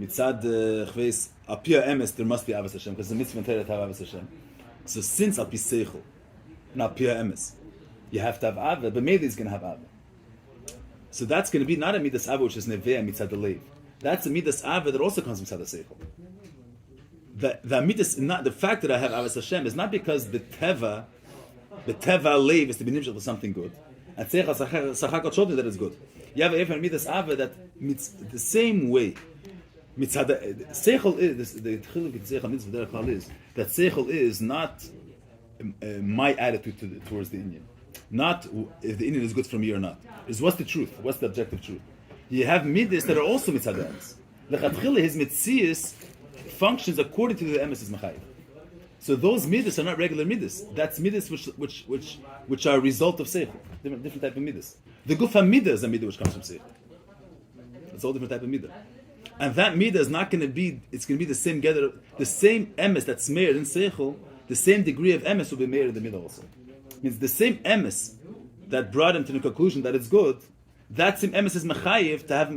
Mitzad chveis apia emes, there must be avos Hashem because the mitzvah to have avos Hashem. So since al pi seichel and apia emes, you have to have ava, but maybe he's going to have ava. So that's going to be not a midas ava which is neveh mitzad the leiv. That's a midas ava that also comes from mitzad the seichel. The midas, not the fact that I have avos Hashem is not because the teva leiv is to be nimshach for something good. And Tzeichel Sachakot showed you that it's good. You have a midas ava that the same way. Seichel is the chiluk Seichel mitzvah is that Seichel is not my attitude towards the Indian. Not if the Indian is good for me or not. Is what's the truth? What's the objective truth? You have midas that are also mitzad emes. Lechatchila his mitzias functions according to the emes is mechayiv. So those midas are not regular midas. That's midas which are a result of seichel. Different type of midas. The gufa midah is a midah which comes from seichel. It's all different type of midah. And that midah is not going to be. It's going to be the same gather, the same emes that's meir in seichel. The same degree of emes will be meir in the midah also. Means the same emes that brought him to the conclusion that it's good. That same emes is mechayiv to have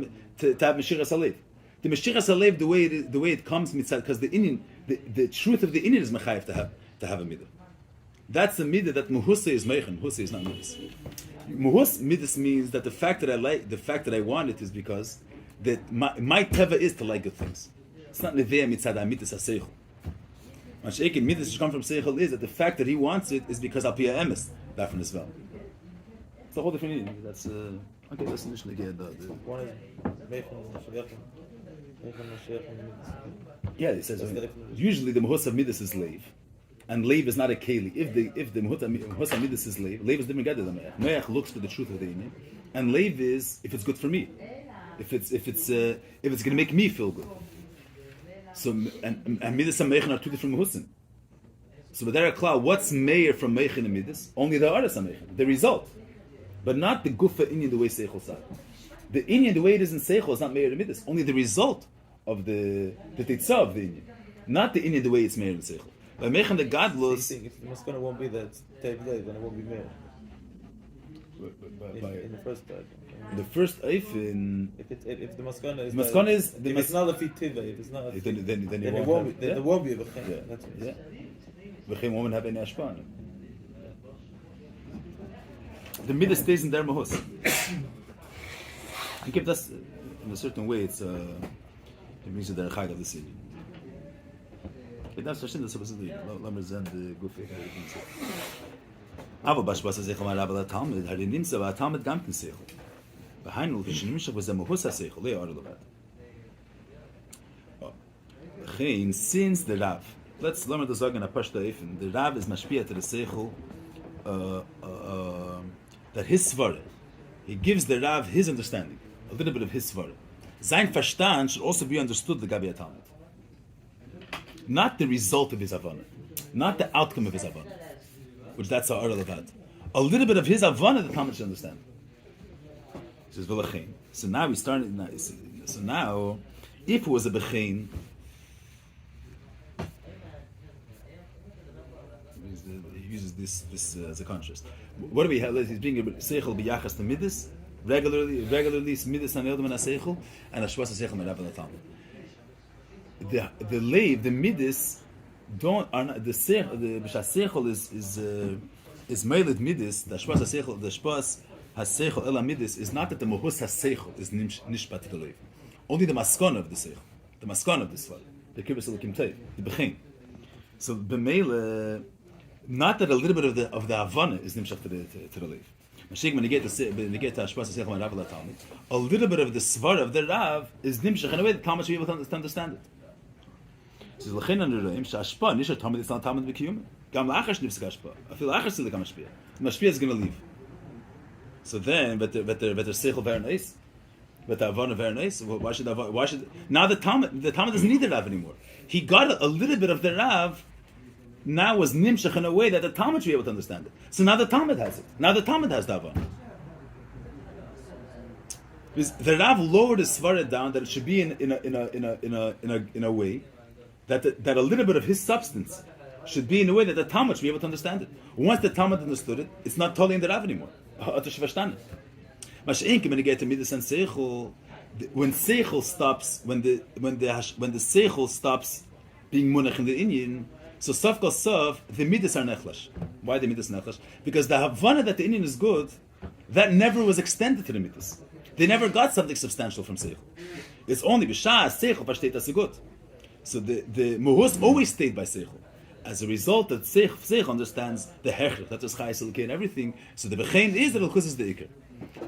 meshiras alev. The meshiras alev the way it comes mitzad because the Indian the truth of the Indian is mechayiv to have a midah. That's the midah that muhusa is meichen. Muhusa is not midas. Midas means that the fact that I want it is because that my teva is to like good things. It's not neveh mitzad midas haseichel. Mashaikin midas which come from seichel is that the fact that he wants it is because al pi emes that from as well. It's a whole different meaning. That's okay. Let's initially get the one is meichen yeah. It says usually the muhusa of midas is leiv. And leiv is not a keli. If the muhusa midas is leiv is different gather than me'ach. Me'ach looks for the truth of the Indian, and leiv is if it's good for me, if it's going to make me feel good. So and midas and me'ach are two different muhusim. So b'derech klal, what's meir from me'ach and midas? Only the aras me'ach, the result, but not the gufa Indian the way seichel said. The Indian the way it is in seichel is not meir and midas. Only the result of the tetzah of the Indian, not the Indian the way it's meir and seichel. By making the gadlus, if the maskana won't be that Teves, then it won't be meir. In the first part. The first eifin. If the maskana is if it's not a fit tiva, if it's not then it won't be. There won't be a v'chem. Yeah. That's what it is. V'chem won't have any ashpan. The midah stays in their mahus. I give this in a certain way. It brings you the chayt of the city. It does verstehen das aber so die lassen wir sehen die gufe aber was sich mal aber da Talmud hat nimmt aber Talmud ganzen sich bei Heinul Hemshech was am Husa sich le or levat Chain since the Rav let's learn the sagen a pashta even the Rav is mashpia to the seichel that his svara he gives the Rav his understanding a little bit of his svara sein Verstand should also be understood the Gabi Talmud. Not the result of his avana, not the outcome of his avana, which that's our levad. A little bit of his avana the Talmud should understand. He says v'lachein. So now we started. So now, if it was a bechein, he uses this as a contrast. What do we have? He's being seichel biyachas to midas regularly midas and eldom and seichel and ashwas seichel merav and Talmud. The leiv, the midas, are not the seichel is meiled midas. The shpas haseichel ela midas is not that the mohus haseichel is nishpat to the leiv. Only the maskon of the seichel, the maskon of this one, the kibbutz elokim teiv, the bechin. So b'meile, not that a little bit of the havana is nimshach to the leiv. When you get to shpas haseichel and rav Talmud, a little bit of the svar of the rav is nimshach in a way the Talmud should be able to understand it. So So l'chein anurim she'ashpa nisha tamid it's not tamid b'kiyum. Gam la'achar shnifsek hashpa. Afil la'achar silik hamashpia. The mashpia is going to leave. So then, but the seichel very nice. But the avana very nice. Why should now the Talmud doesn't need the Rav anymore. He got a little bit of the Rav. Now was nimshach in a way that the Talmud should be able to understand it. So now the Talmud has it. Now the Talmud has the avana. The Rav lowered his svara down that it should be in a way that a little bit of his substance should be in a way that the Talmud should be able to understand it. Once the Talmud understood it, it's not totally in the Rav anymore. Masha'inkim, when you get to midas and seichel, when seichel stops, when the seichel stops being munach in the inyan, so saf kol saf, the midas are nechlash. Why the midas nechlash? Because the havana that the inyan is good, that never was extended to the midas. They never got something substantial from seichel. It's only b'shah seichel v'shteit asigut. So the muhus always stayed by seichel. As a result, that seichel understands the hechlich, that is chayes elokei and everything. So the bechein is that elchus is the ikar.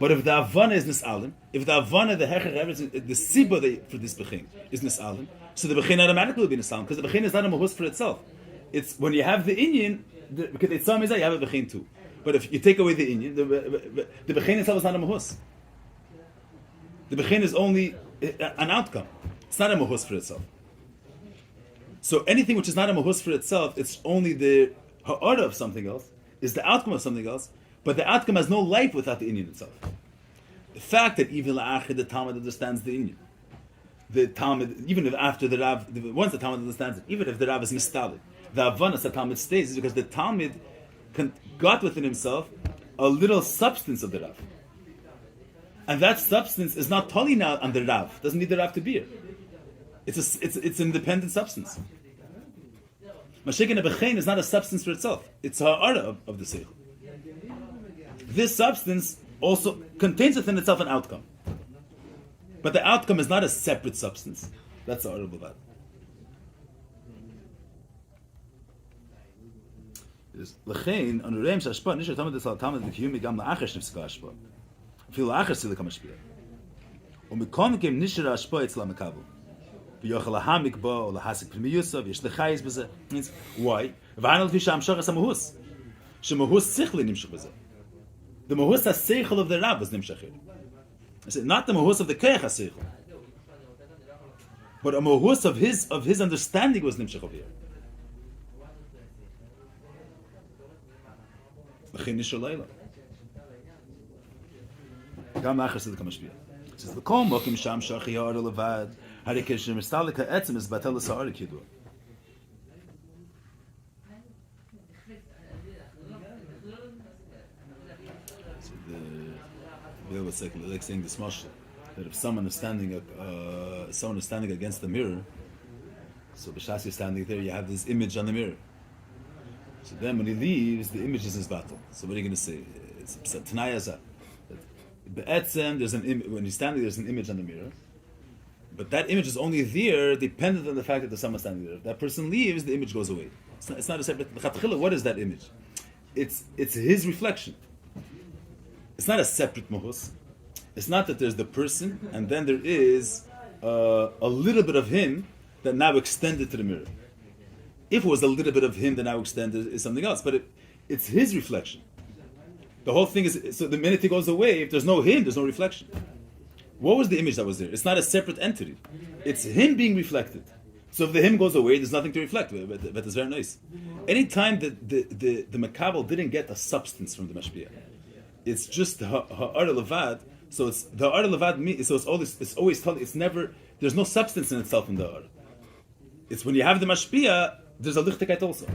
But if the Havana is Nisalim, if the Havana, the Hechach, everything, the Sibba for this Bechin is Nisalim, so the Bechin automatically will be Nisalim, because the Bechin is not a Mahus for itself. It's when you have the Inyan, because it's some is that you have a Bechin too. But if you take away the Inyan, the Bechin itself is not a Mahus. The Bechin is only an outcome. It's not a Mahus for itself. So anything which is not a Mahus for itself, it's only the Ha'ara of something else, is the outcome of something else. But the outcome has no life without the Inyan itself. The fact that even la'achid the Talmud understands the Inyan, the Talmud, even if after the Rav, once the Talmud understands it, even if the Rav is mistalid, the Avanas the Talmud stays is because the Talmud got within himself a little substance of the Rav, and that substance is not totally now on the Rav. Doesn't need the Rav to be here. It's an independent substance. Mashik and Bechein is not a substance for itself. It's ha'ara of the seichel. This substance also contains within itself an outcome. But the outcome is not a separate substance. That's the horrible bad. L'chein, on Reim Shashpa, Nisha Tamad Desal Tamad L'kiyumi Gam La'achesh Nifsika Ashpa. Fil La'achesh Silika Mashpia. U'mikon Kem Nishra Ashpa Etzla Mekabu. V'yochel Lahamik Ba, O Lahasik Primiyusa, V'yesh Lechayis B'zeh. Means, why? V'hanal Visha Amshach Asa Mahus. Shemahus Sichli Nimshach B'zeh. The Mahus HaSeichel of the Rav was Nimshachir. I said, not the Mahus of the Keach HaSeichel. But a Mahus of his understanding was Nimshach over here. L'chein Nishra Leila. Gam La'achar Silika Mashpia. It says, L'kol Mokim Sham Shachi Ha'ara Levad, Harikesh Mistalik HaEtzem is Batel L'Sa'arik Yidua. Was like saying this mashal that if someone is standing against the mirror, so b'shas you're standing there, you have this image on the mirror. So then when he leaves, the image is his battle. So what are you going to say? It's Tanayazah. Be'etzem, when he's standing, there's an image on the mirror, but that image is only there dependent on the fact that there's someone standing there. If that person leaves, the image goes away. It's not a separate. What is that image? It's his reflection. It's not a separate mahus. It's not that there's the person and then there is a little bit of him that now extended to the mirror. If it was a little bit of him that now extended, is something else. But it's his reflection. The whole thing is, so the minute he goes away, if there's no him, there's no reflection. What was the image that was there? It's not a separate entity. It's him being reflected. So if the him goes away, there's nothing to reflect. But it's very nice. Anytime that the Makabal didn't get a substance from the Mashpia, it's just ha'ara levad. So it's the ha'ara levad. So it's always told. It's never. There's no substance in itself in the ha'ara. It's when you have the mashpia. There's a lichtigkeit also.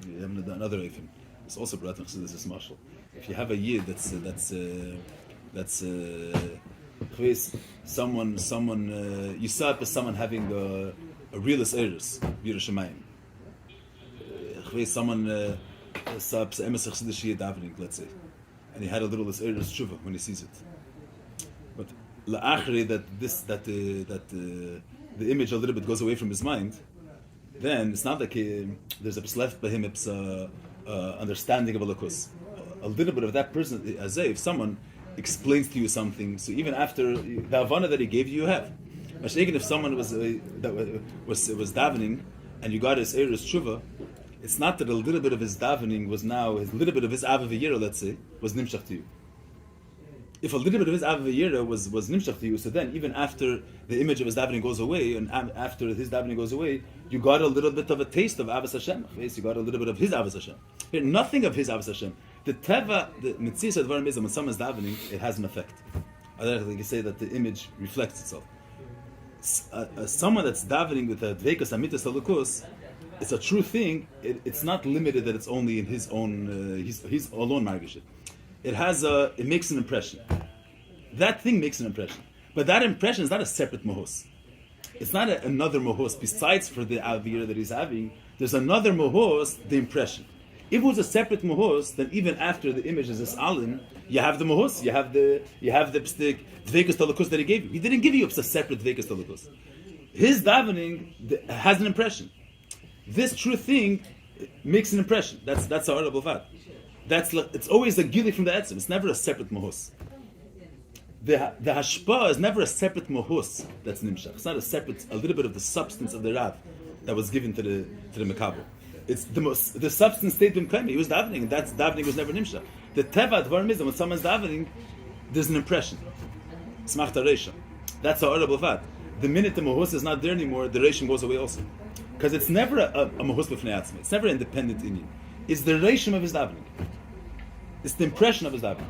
Another ifim. It's also brought to this marshal. If you have a yid that's someone you saw it as someone having a realist eris, Yerushalayim. Someone saw it as davening, let's say, and he had a little eris tshuva when he sees it. But la'achri that the image a little bit goes away from his mind, then it's not like there's a left by him. It's understanding of a lakus. a little bit of that person, as if someone explains to you something, so even after the Havana that he gave you, you have. Even if someone was davening, and you got his Eres Tshuva, it's not that a little bit of his davening was now, a little bit of his Ava V'yira, let's say, was Nimshach to you. If a little bit of his Ava V'yira was Nimshach to you, so then even after the image of his davening goes away, and after his davening goes away, you got a little bit of a taste of Avas Hashem. You got a little bit of his Avas Hashem. Here, nothing of his Avas Hashem. The Teva, the Mitzvah Dvarim is, when someone's davening, it has an effect. I don't think you say that the image reflects itself. Someone that's davening with a Dveikas Amitas Alukus, it's a true thing. It's not limited that it's only in his own, he's alone margish. It makes an impression. That thing makes an impression. But that impression is not a separate mohos. It's not another mohos besides for the avir that he's having. There's another mohos, the impression. If it was a separate mohos, then even after the image is this alim, you have the mohos, you have the pstik dveikus talakus that he gave you. He didn't give you a separate dveikus talakus. His davening has an impression. This true thing makes an impression. That's a horrible fact. It's always a gili from the etzim. It's never a separate mohos. The hashpa is never a separate mohus that's nimshach. It's not a little bit of the substance of the rav that was given to the mekabel. It's the substance stayed in klemi. He was davening, and that davening was never nimshach. The teva dvarim is that when someone's davening, there's an impression. Smachta reisha. That's a horrible fact. The minute the mohus is not there anymore, the reishim goes away also, because it's never a mohus b'fnei atzmi. It's never independent in you. It's the reishim of his davening. It's the impression of his davening.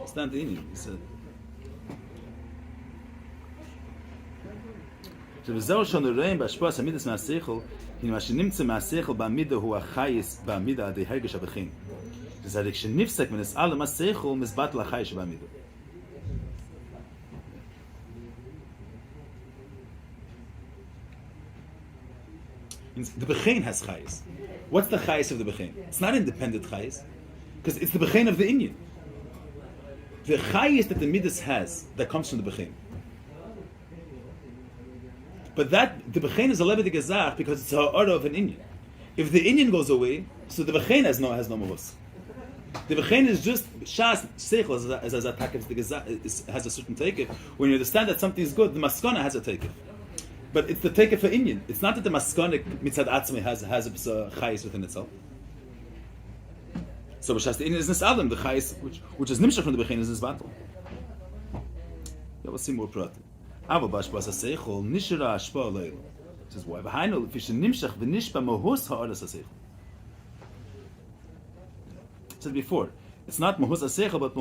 Stand in. He said. שבזהו שנראים בהשפוע המידס מהשכל, הנה מה שנמצא מהשכל בעמידה הוא החייס בעמידה עדי הרגש הבחין. זה הרי כשנפסק ונסעל למהשכל, מזבט לחייס שבעמידה. The Bechain has chayis. What's the chayis of the Bechain? It's not independent chayis, because it's the Bechain of the Inyan. The chayis that the Midas has, that comes from the Bechain. But the Bechain is a lebedik gezach because it's a ha'ara of an Inyan. If the Inyan goes away, so the Bechain has no mahus. The Bechain is just shas seichel as a takif. The gezach has a certain takif. When you understand that something is good, the maskana has a takif. But it's the takif for Inyan. It's not that the maskana mitzad atzmi has a chayis within itself. So b'shas the Inyan is nisalim, the chayis which is nimshach from the Bechain is nisvatel. Yeah, we'll see more prat. Ava b'ashpas ha'seichel nishra hashpa leil. This is why v'hainu l'fishin nimshach v'nishpa mohus ha'aras ha'seichel. I said before, it's not mohus ha'seichel, but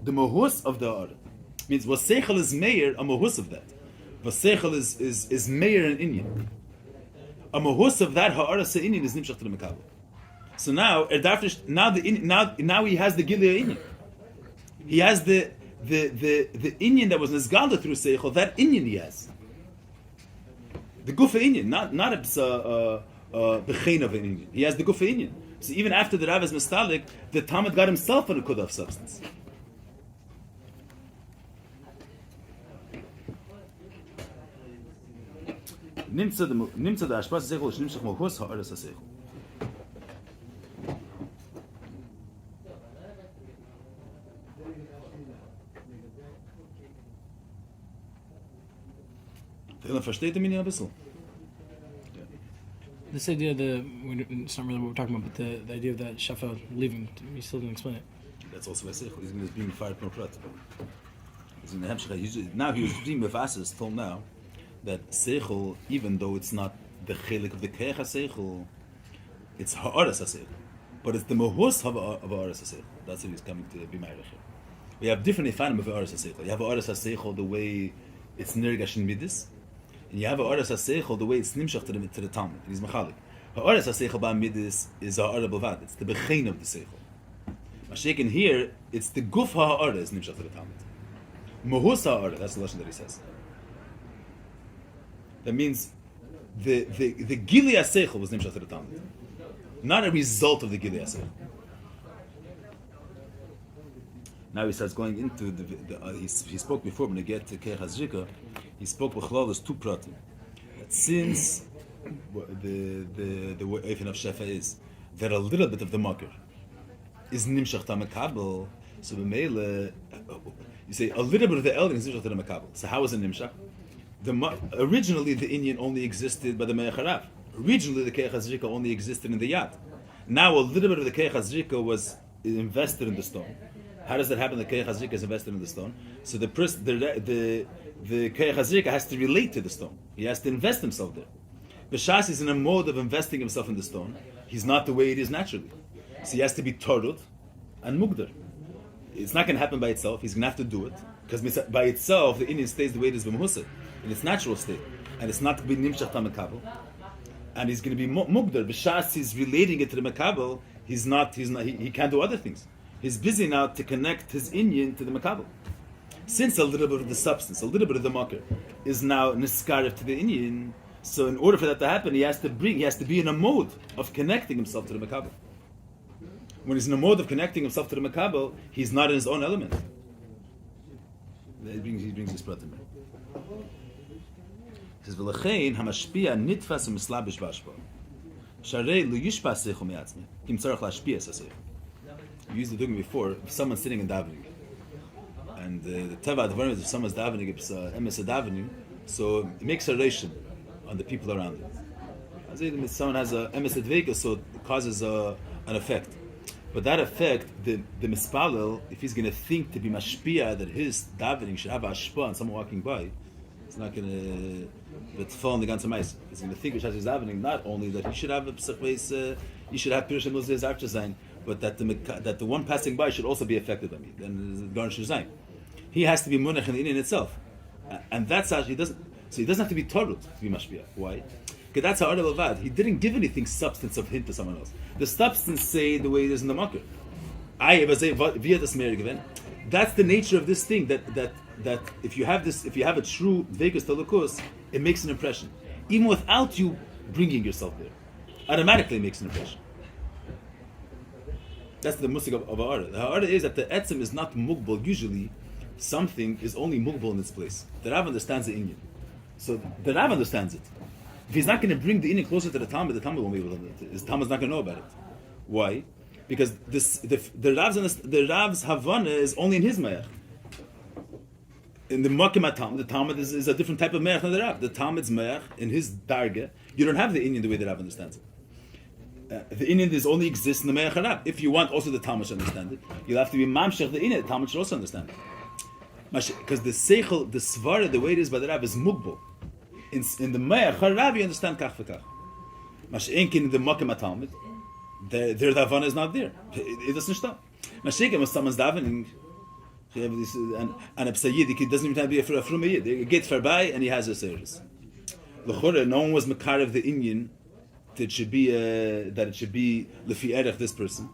the mohus of the ha'ara. Means what seichel is meir, a mohus of that. Vasechel is meir and Inyan. A mohus of that ha'ara se'inyan is nimshach to the mekabel. So now now he has the gilia Inyan. He has the Inyan that was nizgalda through seichel. That Inyan he has. The gufa Inyan, not a bechain of an Inyan. He has the gufa Inyan. So even after the Rav is mistalik, the Talmud got himself a nekudah of substance. Nimtza the Ashpas Seichel Shnimshach Mohus Ha'aras HaSeichel. Versteht ihr mich ein bisschen? This idea, it's not really what we're talking about, but the idea of that Shafa leaving, you still didn't explain it. That's also by Seichel. He's being fired from Prat. He's in the Hemshech. Now he was being with Asas till now. That seichel, even though it's not the chelik of the keich seichel, it's ha'aras seichel, but it's the mohus of ha'aras seichel. That's what he's coming to be married here. We have different ifanim of ha'aras seichel. You have ha'aras seichel the way it's nirgash in midis, and you have ha'aras seichel the way it's nimshach to the Talmud. He's machalik. Ha'aras seichel ba midis is ha'ara bavad. It's the bechain of the seichel. Mashiach here, it's the guf ha'ara is nimshach to the Talmud. Mohus ha'ara. That's the lesson that he says. That means the Gilead Seichel was Nimshach to the Talmud, not a result of the Gilead Seichel. Now he starts going into he spoke before when he get to Keich HaZrika, he spoke with Chlal two pratim. That since the Eifen of Shefa is that a little bit of the makir is nimshach to makabel. So b'meile, you say a little bit of the elyon is nimshach to the makabel. So how is it nimshach? Originally the inyan only existed by the me'ach harav. Originally the keich hazrika only existed in the yad. Now a little bit of the keich hazrika was invested in the stone. How does that happen? The keich hazrika is invested in the stone. So the keich hazrika has to relate to the stone. He has to invest himself there. B'shas is in a mode of investing himself in the stone. He's not the way it is naturally. So he has to be torut and mugdar. It's not going to happen by itself. He's going to have to do it because by itself the inyan stays the way it is b'mehusad, in its natural state, and it's not going to be nimshach to makabel. And he's going to be mugdar. B'shas he's relating it to the makabel. He can't do other things. He's busy now to connect his inyan to the makabel. Since a little bit of the substance, a little bit of the makar, is now niskarev to the inyan, so in order for that to happen, he has to be in a mode of connecting himself to the makabel. When he's in a mode of connecting himself to the makabel, he's not in his own element. He brings this pratim. He says, "V'lechein hamashpia nitfas u'mislabish b'ashpa. Sharei lo yishpa seichu me'atzmi. Kim tzarech lashpia saseichu." We used to do it before. If someone's sitting in davening, and the teva advarim is if someone's davening, it's emes davening, so it makes a relation on the people around it. As if someone has a emes adveka, so it causes an effect. But that effect, the mispalel, if he's going to think to be mashpia that his davening should have a ashpa on someone walking by, it's not going to fall in the ganze meis. He's going to think his davening not only that he should have a psachveis, he should have pirush emuzeh zarcha zayin, but that the one passing by should also be affected by me. Then garnish zayin. He has to be munach in the inyan itself, and that's how he doesn't. So he doesn't have to be torut to be mashpia. Why? Because that's how Arel Avad. He didn't give anything substance of hint to someone else. The substance say the way it is in the makar. That's the nature of this thing. That if you have a true vegas talakus, it makes an impression, even without you bringing yourself there. Automatically it makes an impression. That's the musik of ha'ara. The ha'ara is that the etzem is not mugbal. Usually, something is only mugbal in its place. The Rav understands the inyan, so the Rav understands it. If he's not going to bring the inyan closer to the Talmud won't be able to. His Talmud's not going to know about it. Why? Because the Rav's Havana is only in his mayach. In the Makim Talmud, the Talmud is a different type of mayach than the Rav. The Talmud's mayach, in his darga, you don't have the inyan the way the Rav understands it. The inyan is only exists in the mayach Rav. If you want also the Talmud to understand it, you'll have to be mamshech the inyan. The Talmud should also understand it. Because the seichel, the svara, the way it is by the Rav is mugbal. In the Mayach Harav, you understand kach v'kach. Mashenkin in the Makim Talmud, their davana is not there. It doesn't stop. Mashenkin when someone's davening, and a psayid, he doesn't even have to be a from a yid. He gets farbai and he has a service. L'chora, no one was makarev the inyan that it should be lefi erech this person.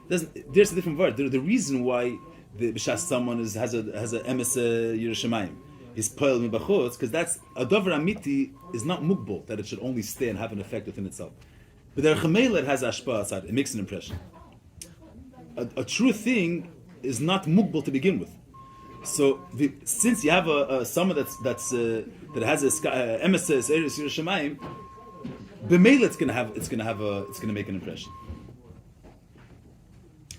There's a different word. The reason why the b'shas someone has a emes Yerushalayim. Is poil mi bachutz, because that's a davar amiti is not mugbal that it should only stay and have an effect within itself. But there chamela it has ashpa outside. It makes an impression. A true thing is not mugbal to begin with. So since you have someone that has a emes eres Yerushalayim, b'meila it's going to make an impression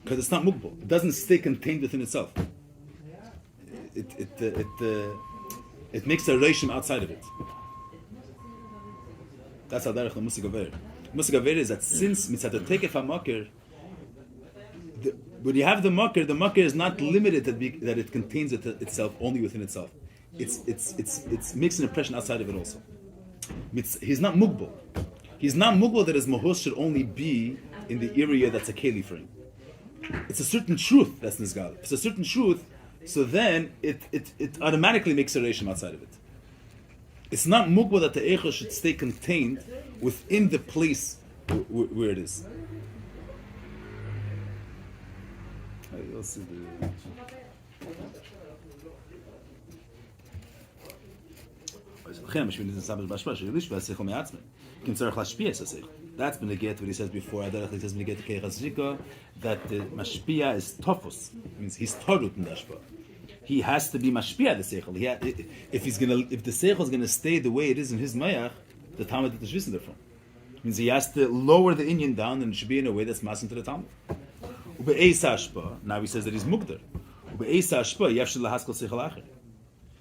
because it's not mugbal. It doesn't stay contained within itself. It makes a reishim outside of it. That's how derech the musik aver. Musik aver is that since mitzat the tekef hamakir, when you have the makir is not limited that it contains itself only within itself. It makes an impression outside of it also. He's not mugbal. He's not mugbal that his mahus should only be in the area that's a keli for him. It's a certain truth that's nizgal. It's a certain truth. So then it automatically makes a reishim outside of it. It's not mugbal that the eicha should stay contained within the place where it is. You'll see that's been the get what he says before. He says when you get to that the mashpia is tofus, means he's torut in the ashpa. He has to be mashpia the seichel. If the seichel is gonna stay the way it is in his mayach, the Talmud that is wissen from. Means he has to lower the inyan down, and it should be in a way that's masin to the Talmud. Now he says that he's mugdar.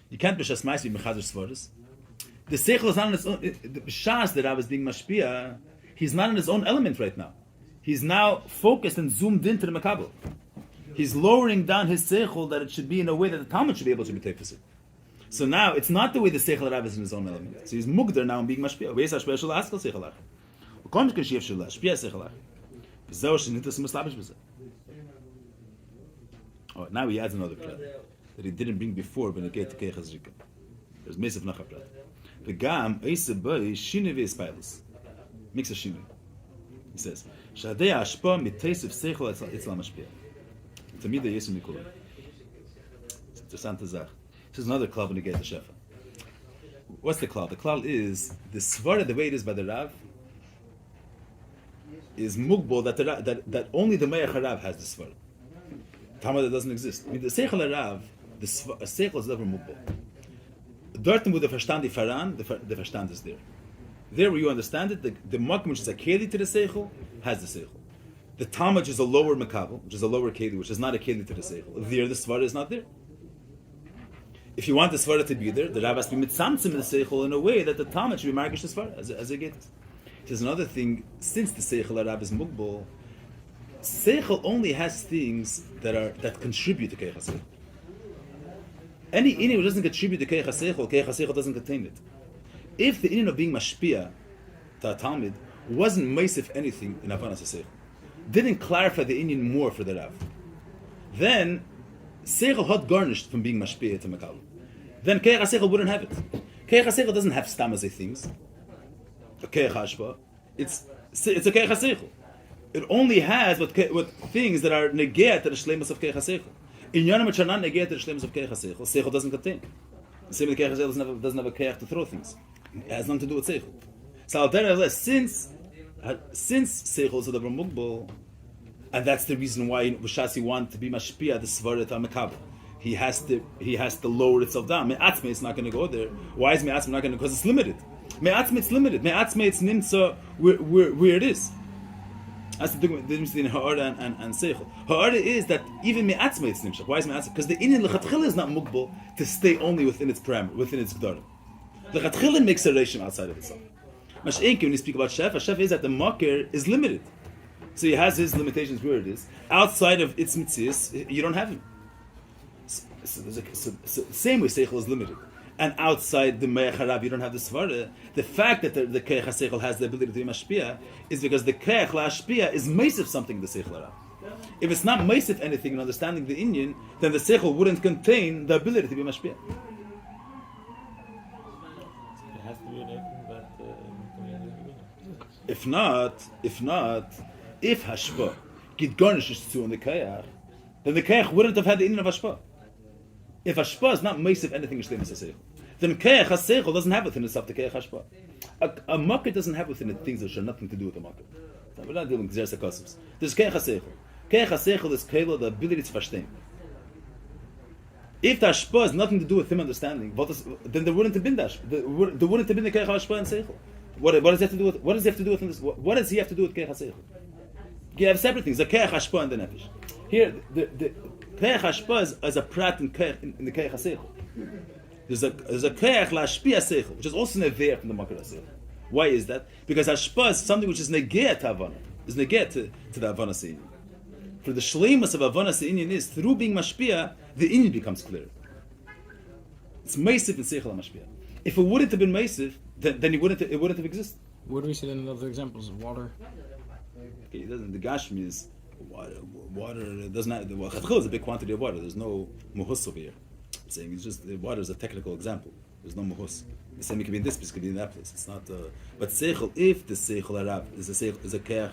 You can't be shasmaisi mechazer svaris. The seichel is not on its own. The shas that I was being mashpia, he's not in his own element right now. He's now focused and zoomed into the makabel. He's lowering down his seichel that it should be in a way that the Talmud should be able to be tefes it. So now it's not the way the seichel Rav is in his own element. So he's mugdar now and being mashpia. Oh, now he adds another prat that he didn't bring before when he gave to Keichas Rika. There's Mesef Nacha prat. The Gam Eise Boy Shine Veispilus makes a shine. He says, "Shadei Ashpa mit Teisef Seichel Etzlam Ashpia." Tamid Yesu Mikulah. Interessante Zach. This is another klal when he gave the Shefa. What's the klal? The klal is the svara the way it is by the Rav is mugbal that only the Me'ach Rav has the svara. Tama that doesn't exist. I mean, the Seichel Rav, the Seichel is never mugbal. Dort wo der Verstand die Faran, the Verstand is there. There where you understand it, the Makom which is a Keli to the Seichel, has the Seichel. The Talmud which is a lower Makabel, which is a lower Keli, which is not a Keli to the Seichel. There, the Svara is not there. If you want the Svara to be there, the Rav has to be mitzamtzim in the Seichel in a way that the Talmud should be margish the Svara, as a get. There's another thing, since the Seichel Rav is mugbal, Seichel only has things that contribute to Keichas Seichel. Any inyan who doesn't contribute to Keichas Seichel doesn't contain it. If the inyan of being mashpia to a Talmud wasn't meisif anything in Havanas Seichel, didn't clarify the inyan more for the Rav, then Seichel had garnished from being mashpia to Makal. Then Keichas Seichel wouldn't have it. Keichas Seichel doesn't have stamazay things. A Keichas Hashpa. It's a Keichas Seichel. It only has what things that are negate to the shlemus of Keichas Seichel. In Yona which are not negate to the shlemus of Keichas Seichel, Seichel doesn't contain. The same with Keichas Seichel doesn't have a Keich to throw things. It has nothing to do with Seichel. So Al Derech, since Seichel is a Davar Mugbal, and that's the reason why Vashasi wanted to be Mashpia, the Svarat HaMekabel. He has to lower itself down. Me'atzme is not going to go there. Why is Me'atzme not going to? Because it's limited. Me'atzme it's limited. Me'atzme it's nimtza where it is. That's the difference between Ha'ara and Seichel. Ha'ara is that even Me'atzme it's nimshach. Why is Me'atzme? Because the inyan L'chatchila is not mugbal to stay only within its parameter, within its gdarim. L'chatchila makes a reishim outside of itself. Mash'enki, when you speak about Shefa is that the makir is limited. So he has his limitations where it is. Outside of its mitzvahs, you don't have him. So same way Seichel is limited. And outside the Me'ach Harav, you don't have the Svara. The fact that the Keich HaSeichel has the ability to be Mashpia is because the Keich LaShpia is meisif something in the Seichel Harav. If it's not meisif anything in understanding the Inyan, then the Seichel wouldn't contain the ability to be Mashpia. It has to be anything that if Hashpa get garnished to on the Keich, then the Keich wouldn't have had the Inyan of Hashpa. If Hashpa is not meisiv anything in Shleimus HaSeichel, then Keich HaSeichel doesn't have within itself the Keich Hashpa. A Makkah doesn't have within it things that have nothing to do with the Makkah. We're not dealing with Gzeres HaKosovs. There's Keich HaSeichel. Keich HaSeichel is Keilo, the ability to verstehen. If the Hashpa has nothing to do with him understanding, then there wouldn't have been that. There wouldn't have been the Keich Hashpa and Seichel. What does he have to do with? What does he have to do with this? What does he have to do with Keich HaSeichel? You have separate things: the Keich Hashpa and the Nefesh. Here, the Keich Hashpa is a prat in the Keich HaSeichel. There's a Keich LaShpia Seichel, which is also neveir from the Makar HaSeichel. Why is that? Because Hashpa is something which is negate to Havana, is negate to the Havana Se'inyan. For the shleimus of Havana Se'inyan is, through being Mashpia, the Inyan becomes clear. It's Meisiv and Seichel HaMashpia. If it wouldn't have been Meisiv, then it wouldn't have existed. Where do we see that in other examples of water? Okay, it doesn't. The Gashmi is water does not. Well, Chachil is a big quantity of water. There's no muhus over here. I'm saying it's just water is a technical example. There's no muhus. The same it could be in this place, it could be in that place. It's not. But Seichel, if the Seichel Arab is a care,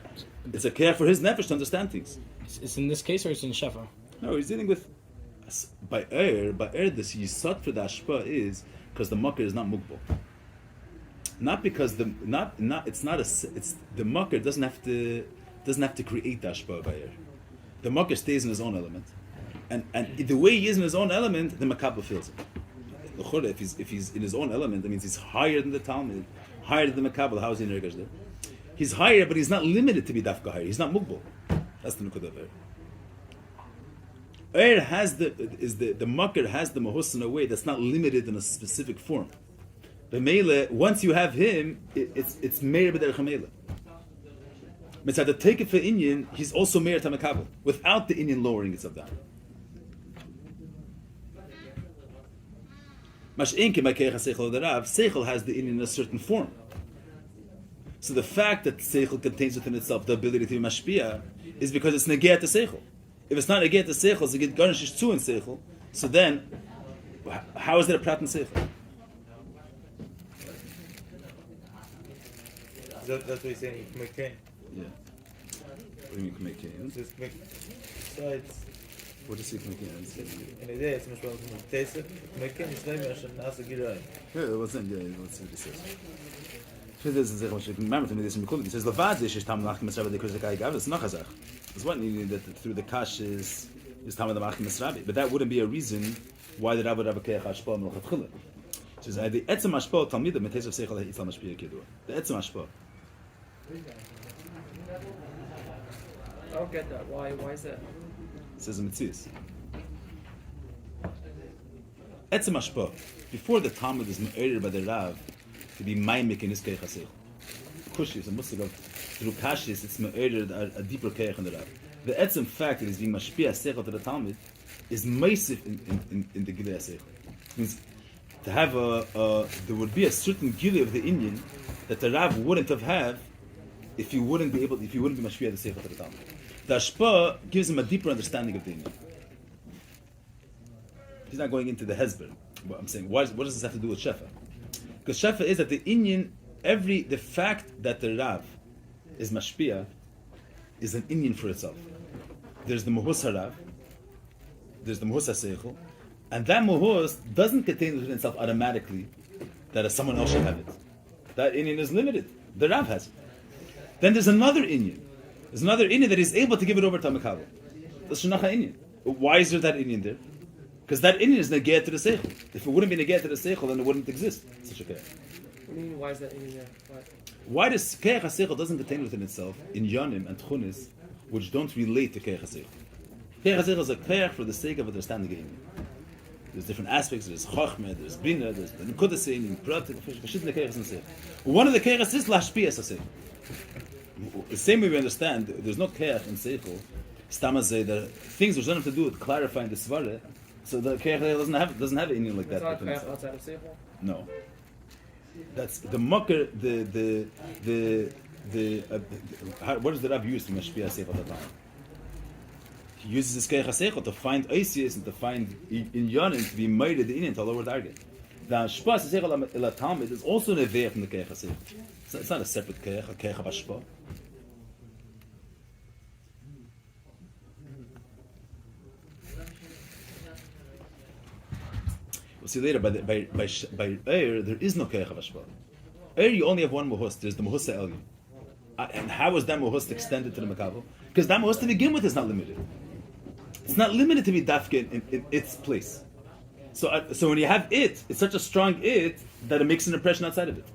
it's a care for his nefesh to understand things. It's in this case or it's in Shefa? No, he's dealing with by air. This yisod for the ashpa is because the makar is not mukbal. Not because the makar doesn't have to create the ashpa by air. The makar stays in his own element, and the way he is in his own element, the makabel feels it. If he's in his own element, that means he's higher than the Talmud, higher than the makabel. How is he in Ergash there? He's higher, but he's not limited to be dafka higher. He's not mukbal. That's the nukud of air. has the makir has the mahus in a way that's not limited in a specific form. But mele, once you have him, it's meir b'derech hamele. Mitzad the take for inyan, he's also meir tamakabel without the inyan lowering itself down. Mash'inke ma'keich ha'seichel derav, seichel has the inyan in a certain form. So the fact that seichel contains within itself the ability to be mashpia is because it's negeh to seichel. If it's not negeh to seichel, so get garnishes two in seichel. So then, how is it a prat in seichel? That's what he's saying. You can make cane. Yeah. What do you mean make cane? Just make sides. What does he make cane? In the day, it's much more than taste it. Make cane is name as an asa girai. Yeah, what's in? Yeah, what's what he says. This is what you remember to me. This is Mikul. He says Lavad is tam nachim Misrabi because the guy gave us nachazach. It's one that through the kash is tam the nachim Misrabi, but that wouldn't be a reason why the Rabbi keich hashpa melchat chila. It says the etzem hashpa talmida metes of seichel ha'itlam mashpia kedua. The etzem hashpa. I don't get that. Why is that? It says in Mitzvahs. Etzem hashpa. Before the Talmud is me'erir by the Rav to be maimik in his keich ha'seichel. Kushis, a musig of through kashis, it's me'erir a deeper keich in the Rav. The etzem fact that he's being mashpia seichel to the Talmud is meisif in the gilei seichel. Means to have there would be a certain gilei of the Indian that the Rav wouldn't have had if he wouldn't be mashpia the seichel to the Talmud. The Ashpa gives him a deeper understanding of the Indian. He's not going into the Hezber. But I'm saying, what does this have to do with Shefa? Because Shefa is that the Indian, the fact that the Rav is mashpia is an Indian for itself. There's the Muhus HaRav, there's the Muhus HaSeichel, and that Muhus doesn't contain within itself automatically that someone else should have it. That Indian is limited. The Rav has it. Then there's another Indian. There's another Indian that is able to give it over to Amakabel. That's Shanacha Indian. Why is there that Indian there? Because that Indian is negeh to the Seichel. If it wouldn't be negeh to the Seichel, then it wouldn't exist. Such a keich. What do you mean, why is that in there? Why does keich HaSeichel doesn't contain within itself in Yonim and Tchunis, which don't relate to keich HaSeichel? Keich HaSeichel is a keich for the sake of understanding the Indian. There's different aspects. There's Chochmeh, there's Bina, there's the Nekudas Indian, Pratik, verschiedene keiches in Seichel. One of the keiches is Lashpia Seichel. The same way we understand, there's no keich in Seichel. Stamazeh, the things which don't have to do with clarifying the Svara. So the keich doesn't have an Indian like that. It's not keich outside of Seichel? No. That's the mucker. What does the Rav use to mashpia seichel at the time? He uses his keich seichel to find oisius and to find in yonim to be made the Indian to lower target. The hashpa seichel el talmid is also an aveir from the keich seichel. It's not a separate keich, a keich of hashpa. We'll see later. By Eir, there is no keich of hashpa. Eir, you only have one muhus. There's the muhus ha'elyon. And how is that muhus extended to the makabel? Because that muhus to begin with is not limited. It's not limited to be dafke in its place. So when you have it, it's such a strong it that it makes an impression outside of it.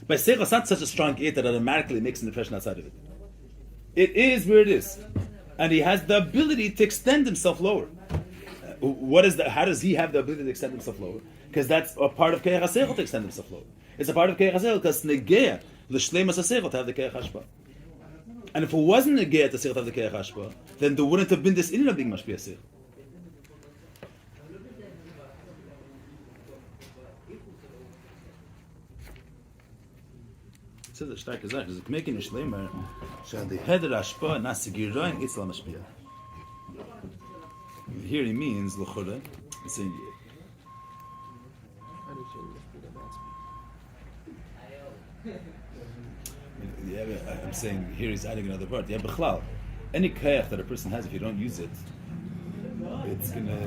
By seichel, it's not such a strong it that it automatically makes an impression outside of it. It is where it is, and he has the ability to extend himself lower. What is that? How does he have the ability to extend himself lower? Because that's a part of keich haseichel to extend himself lower. It's a part of keich haseichel because negeah l'shleim haseichel to have the keich hashpa. And if it wasn't negeah to seichel to have the keich hashpa, then there wouldn't have been this inyan of being mashpia seichel. So the stark is that is making a shleimer shall the heder hashpa nasigiroin itzla mashpia. Here he means l'chora. It's in I'm saying here he's adding another part. Yeah, b'chlal. Any keich that a person has, if you don't use it, it's gonna.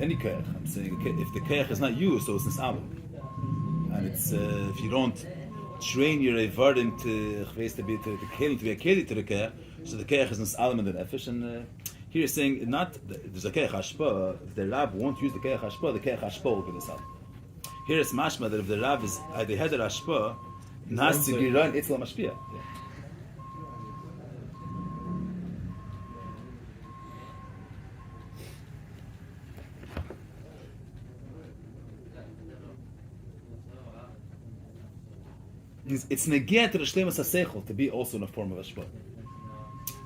Any keich. I'm saying if the keich is not used, so it's nisalim. And it's if you don't train your evarim to kelim to be a keli to the keich, so the keich is nisalim in the nefesh. And here he's saying not there's a keich hashpa. If the rab won't use the keich hashpa, the keich hashpa will be nisalim. Here it's mashma that if the rab is the head of hashpa, nas tzigiran itzla mashpia. Means it's negate to the shlemus haseichel to be also in a form of ashpa.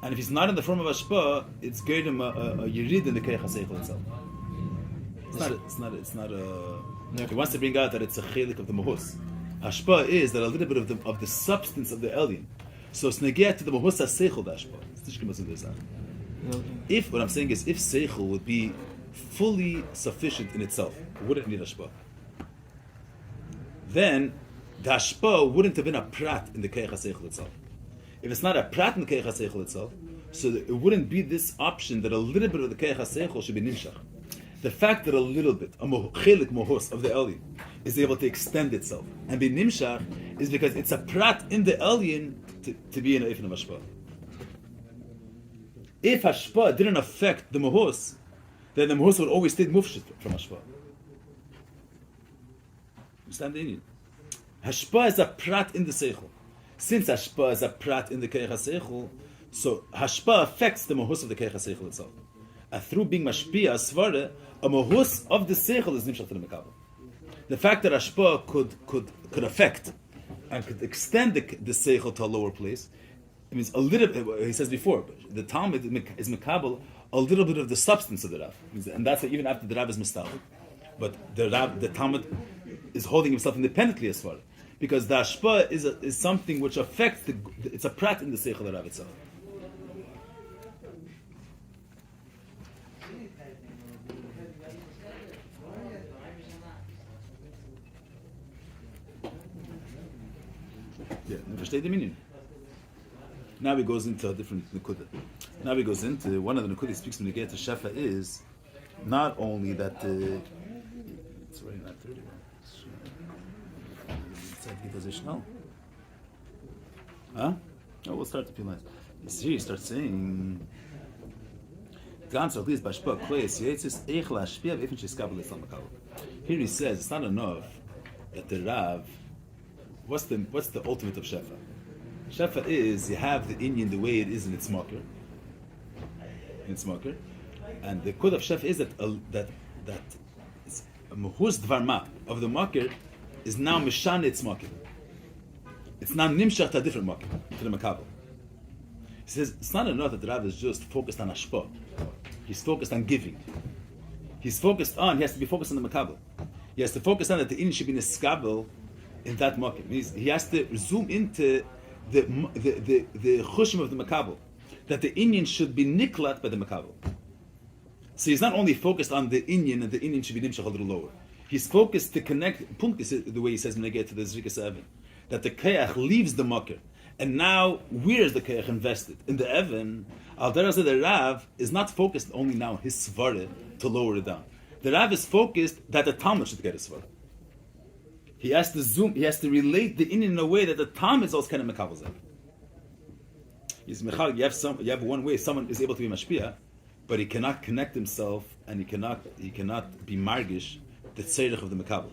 And if he's not in the form of ashpa, it's gave him a yirid in the keich haseichel itself. It's not a. He wants to bring out that it's a chelik of the mahus. Hashpa is that a little bit of the substance of the alien. So it's negate to the mahus haseichel the ashpa. If what I'm saying is, if seichel would be fully sufficient in itself, it wouldn't need ashpa. Then the ashpa wouldn't have been a prat in the keich haseichel itself. If it's not a prat in the keich haseichel itself, so it wouldn't be this option that a little bit of the keich haseichel should be nimshach. The fact that a little bit, a chelik mohos of the alien, is able to extend itself and be nimshach is because it's a prat in the alien to be in a ifn of hashpa. If hashpa didn't affect the mohos, then the mohos would always stay mufshit from hashpa. Understand the Indian? Hashpa is a prat in the seichel. Since hashpa is a prat in the keich haseichel, so hashpa affects the mohus of the keich haseichel itself. And through being mashpia svara, a mohus of the seichel is nimshach to the mekabel. The fact that hashpa could affect and could extend the seichel to a lower place, it means a little. He says before, the Talmud is mekabel a little bit of the substance of the Rav, and that's even after the Rav is mistal. But the Talmud is holding himself independently as far, because the hashpa is something which affects it's a prat in the seichel of the Rav itself. Yeah, versteht the meaning. Now he goes into a different nekuda. Now he goes into one of the nekuda he speaks when he gets to shefa is not only that it's already not 30. No. Huh? Oh, we'll start the few lines. Here he starts saying here he says it's not enough that the Rav. What's the ultimate of shefa? Shefa is you have the Inyan the way it is in its marker. And the code of shefa is that mahus dvarma of the marker is now mishan its marker. It's now nimshach to a different marker, to the makabel. He says it's not enough that the Rav is just focused on ashpa. He's focused on giving. He has to be focused on the makabel. He has to focus on that the Inyan should be niskabel in that market. He has to zoom into the chushim of the makabel, that the Inyan should be niklat by the makabel. So he's not only focused on the Inyan, and the Inyan should be nimshach a little lower. He's focused to connect, punk is the way he says when I get to the Zrika 7, that the keach leaves the makar, and now where is the keach invested? In the Evan, al derazeh the Rav is not focused only now his svara to lower it down. The Rav is focused that the Talmud should get a svara. He has to zoom. He has to relate the Inyan in a way that the Talmud is also kind of mekabel zeh. You have one way someone is able to be mashpia, but he cannot connect himself, and he cannot be margish the tzerich of the mekabel.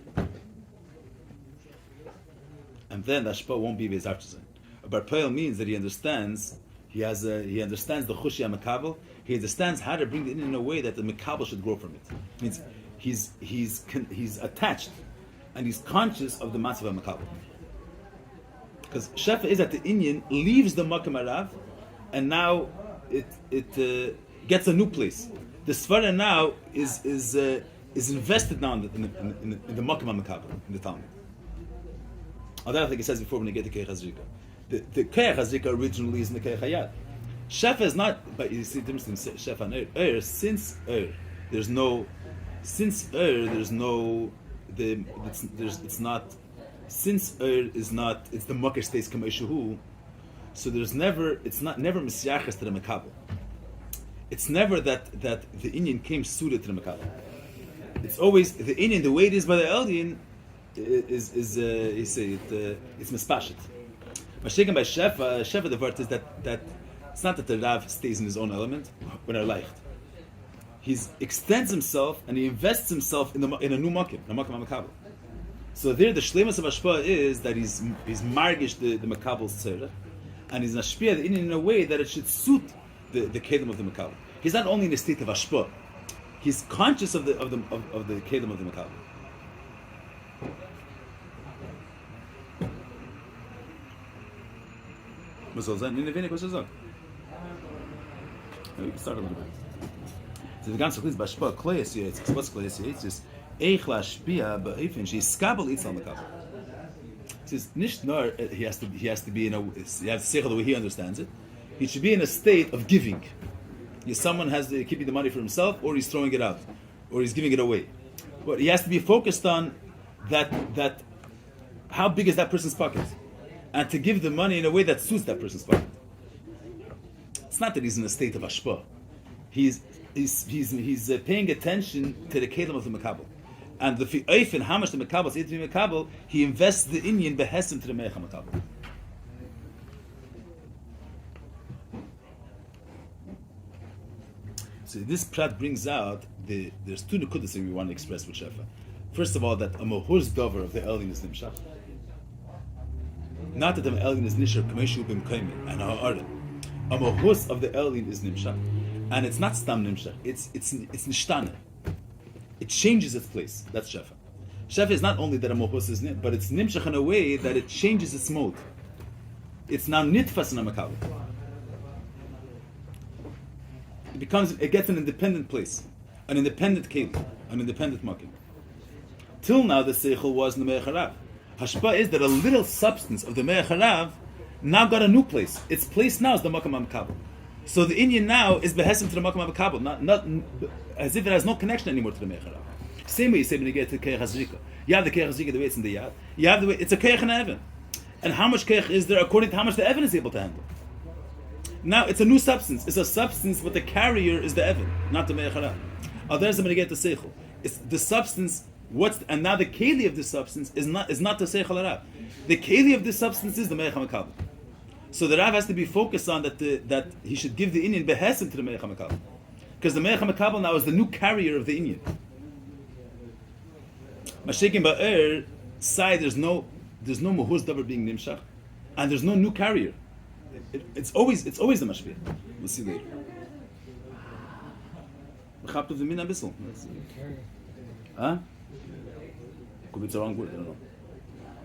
And then the ashpa won't be his artisan. A barpeil means that he understands. He understands the chushi mekabel. He understands how to bring it in a way that the mekabel should grow from it. It means he's attached. And he's conscious of the matzav makabel. Because shefa is that the Inyan leaves the makam arav, and now it gets a new place. The svara now is invested now in the makam makabel, in the Talmud. Although I think it says before when you get the keich hazrika, the keich hazrika originally is in the keich hayad. Shefa is not, but you see the difference in shefa and since there's no it's not, since is not, it's the makar stays kameshuhu, so it's never misyachas to the makabel. It's never that the Inyan came suited to the makabel. It's always the Inyan, the way it is by the alien it's mispashit. Mashiach by shefa the word is that it's not that the Rav stays in his own element when leicht. He extends himself and he invests himself in a new makim, a makim makabel. So there, the shlemus of hashpa is that he's margish the makabel's tzerech, and he's nashpia the Inyan in a way that it should suit the kedem of the makabel. He's not only in the state of hashpa; he's conscious of the kedem of the makabel. Was soll sein? In der Wenig, was soll sagen? We can start a little bit. So the ganze Chlis b'ashpa kleis yetz. What's kleis yetz? Is eich lashpia ba'ifin she skabel itz al makabel. It says nicht nur he has to be in a he has to say the way he understands it. He should be in a state of giving. Someone has keeping the money for himself, or he's throwing it out, or he's giving it away. But he has to be focused on that how big is that person's pocket, and to give the money in a way that suits that person's pocket. It's not that he's in a state of ashpa. He's paying attention to the kelim of the makabel, and the fi'ofen how much the makabel is into the makabel. He invests the inyan behesim to the mecha makabel. So this prat brings out there's two nekudas that we want to express with Shefa. First of all, that a mohur's dover of the alien is nimshach. Not that the alien is nishar k'meishu b'm kaimin and ha'arim. A mohur's of the alien is nimshach, and it's not stam nimshach. It's nishtana. It changes its place. That's Shefa. Shefa is not only that a mohur's is nim, but it's nimshach in a way that it changes its mode. It's now nitfas in a makabel. It gets an independent place, an independent keli, an independent makim. Till now, the seichel was in the me'acharav. Hashpa is that a little substance of the me'acharav now got a new place. Its place now is the makam makabel. So the inyan now is behesim to the makam makabel, not as if it has no connection anymore to the me'acharav. Same way you say when you get to keich hazrika. You have the keich hazrika the way it's in the yad. You have the way it's a keich in heaven, and how much keich is there according to how much the Evan is able to handle. Now it's a new substance. It's a substance, but the carrier is the Evan, not the Me'acharav. Others are going to get the Seichel. It's the substance. And now the keli of this substance is not the Seichel Arav. The keli of this substance is the Me'ach HaMakabel. So the Rav has to be focused on that he should give the inyan behesim to the Me'ach HaMakabel, because the Me'ach HaMakabel now is the new carrier of the inyan. Mashikin Ba'er side there's no Muhuz Davar being Nimshach, and there's no new carrier. It's always the mashpia. We'll see later. Of the min abyssal. Huh? Could be the wrong word. I don't know.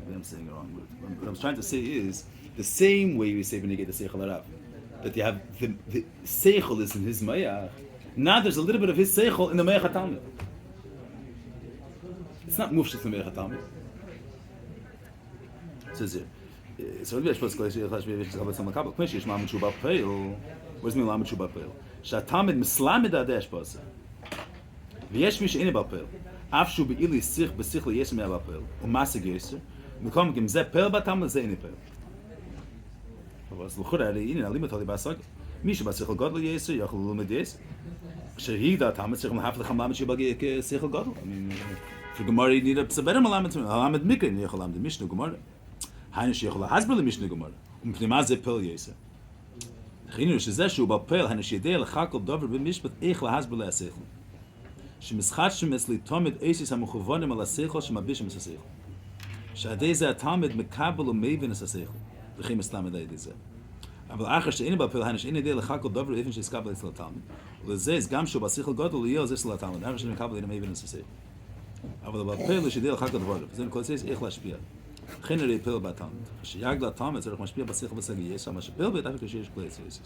Maybe I'm saying the wrong word. What I'm trying to say is the same way we say when you get the seichel arav, that you have the seichel is in his mayach. Now there's a little bit of his seichel in the mayach hatalmid. It's not mufshik in the mayach hatalmid. It says here. So what does it mean lamed shuba peil? Shatamid mislamed adesh pasa. V'yesh mish ine bapel. Afshu beili sich besichle yesh me bapel. Umasig yeser. Mikom gemze peil batam ze ine peil. Was luchur ali ine alimet ali basag. Mish basichle godel yeser yachlu lumedes. Shehi da tamet sich mahafle khamlam shuba ge sichle godel. I mean, for gemari need a better malamet mikre ne khalam de mishnu gemari. Hainish yechol hasber le mishne gemara. Pnima ze pel yesa. Chinu shezeh shu bapel hainish yedei lechakol dover b'mishpat eich lahasber le aseichel. Shemischat shemes li tomid eisis hamuchuvonim al aseichel shemabishim es aseichel. Shadei ze atamid mekabel u'meivin es aseichel. V'chim eslam edei ze. אבל אחר שאין בפל הניש אין ידי לחקל דבר איפן שיסקבל אצל התלמיד. ולזה יש גם שהוא בשיח גדול יהיה זה אצל התלמיד. אחר שנקבל אין המבין הססי. אבל בפל יש ידי לחקל דבר. וזה נקול סייס איך להשפיע. לכן הרי פל בתלמיד. כשיג לתלמיד צריך משפיע בשיח בסגי יש, אבל שפל בית אפילו שיש כלי סייס.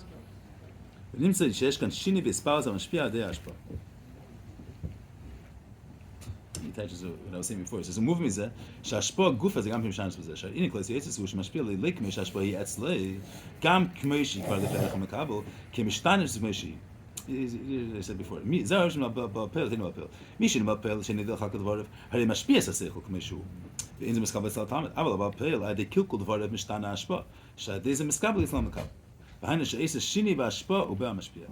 ונמצא שיש כאן שיני והספר זה משפיע עדי ההשפעה. attaches what I was saying before. So moving is that שהשפוע גוף הזה גם כן משנה בזה. שהנה כל הסייסס הוא שמשפיע ללקמי שהשפוע היא אצלי גם כמו שהיא כבר לפרח המקבל כמשתנה שזה כמו שהיא. I said before. זה הראשון בפל, תהיינו בפל. מי שנבפל שנדל חלק הדבריו הרי משפיע ססייכל כמו שהוא. ואין זה מסקבל אצל התלמיד. אבל בפל עדי קלקול דבריו משתנה ההשפוע. שעדי זה מסקבל אצל המקבל. והיינו שהאיסס שיני בהשפוע הוא בה המשפיע.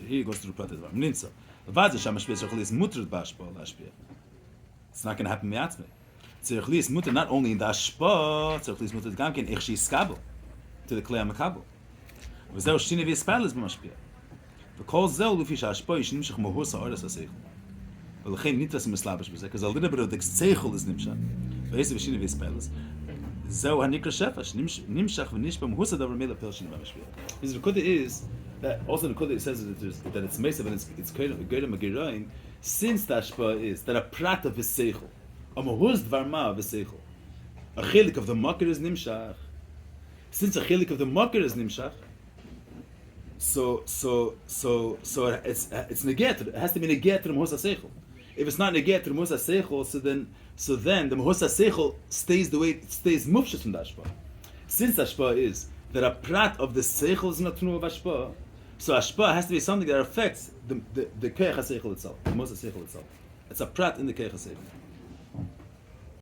Here goes through פרט הדבר. נמצא. לבד זה שהמשפיע צריך להיות מותרת בהשפעה להשפיע. It's not going to happen מעצמי. צריך להיות מותרת not only in the השפעה, צריך להיות מותרת גם כן איך שיסקבל to the כלי המקבל. וזהו שיני ויספלס במשפיע. וכל זהו לפי שההשפעה יש נמשך מהוס האורס השכל. ולכן ניתרס מסלבש בזה, because a little bit of the שכל is נמשך. ואיזה ושיני ויספלס. זהו הנקרא שפע, שנמשך ונשפע מהוס הדבר מילה פל שיני במשפיע. His Hachodesh is that also the Hachodesh says that it's Mesav and it's Greater Magirain, since the Ashpa is that a prat of his seichel, a mahuz dvar ma of his seichel, a chilik of the makir is nimshach, Since a chilik of the makir is nimshach, so it's neget. It has to be neget to the Mahus HaSeichel. If it's not neget to the Mahus HaSeichel, so then the Mahus HaSeichel stays the way it stays mufshit from the Ashpa. Since Ashpa is that a prat of the Seichel is not true of Ashpa, so Ashpa has to be something that affects the Keich HaSeichel itself, the Mahus HaSeichel itself. It's a prat in the Keich HaSeichel.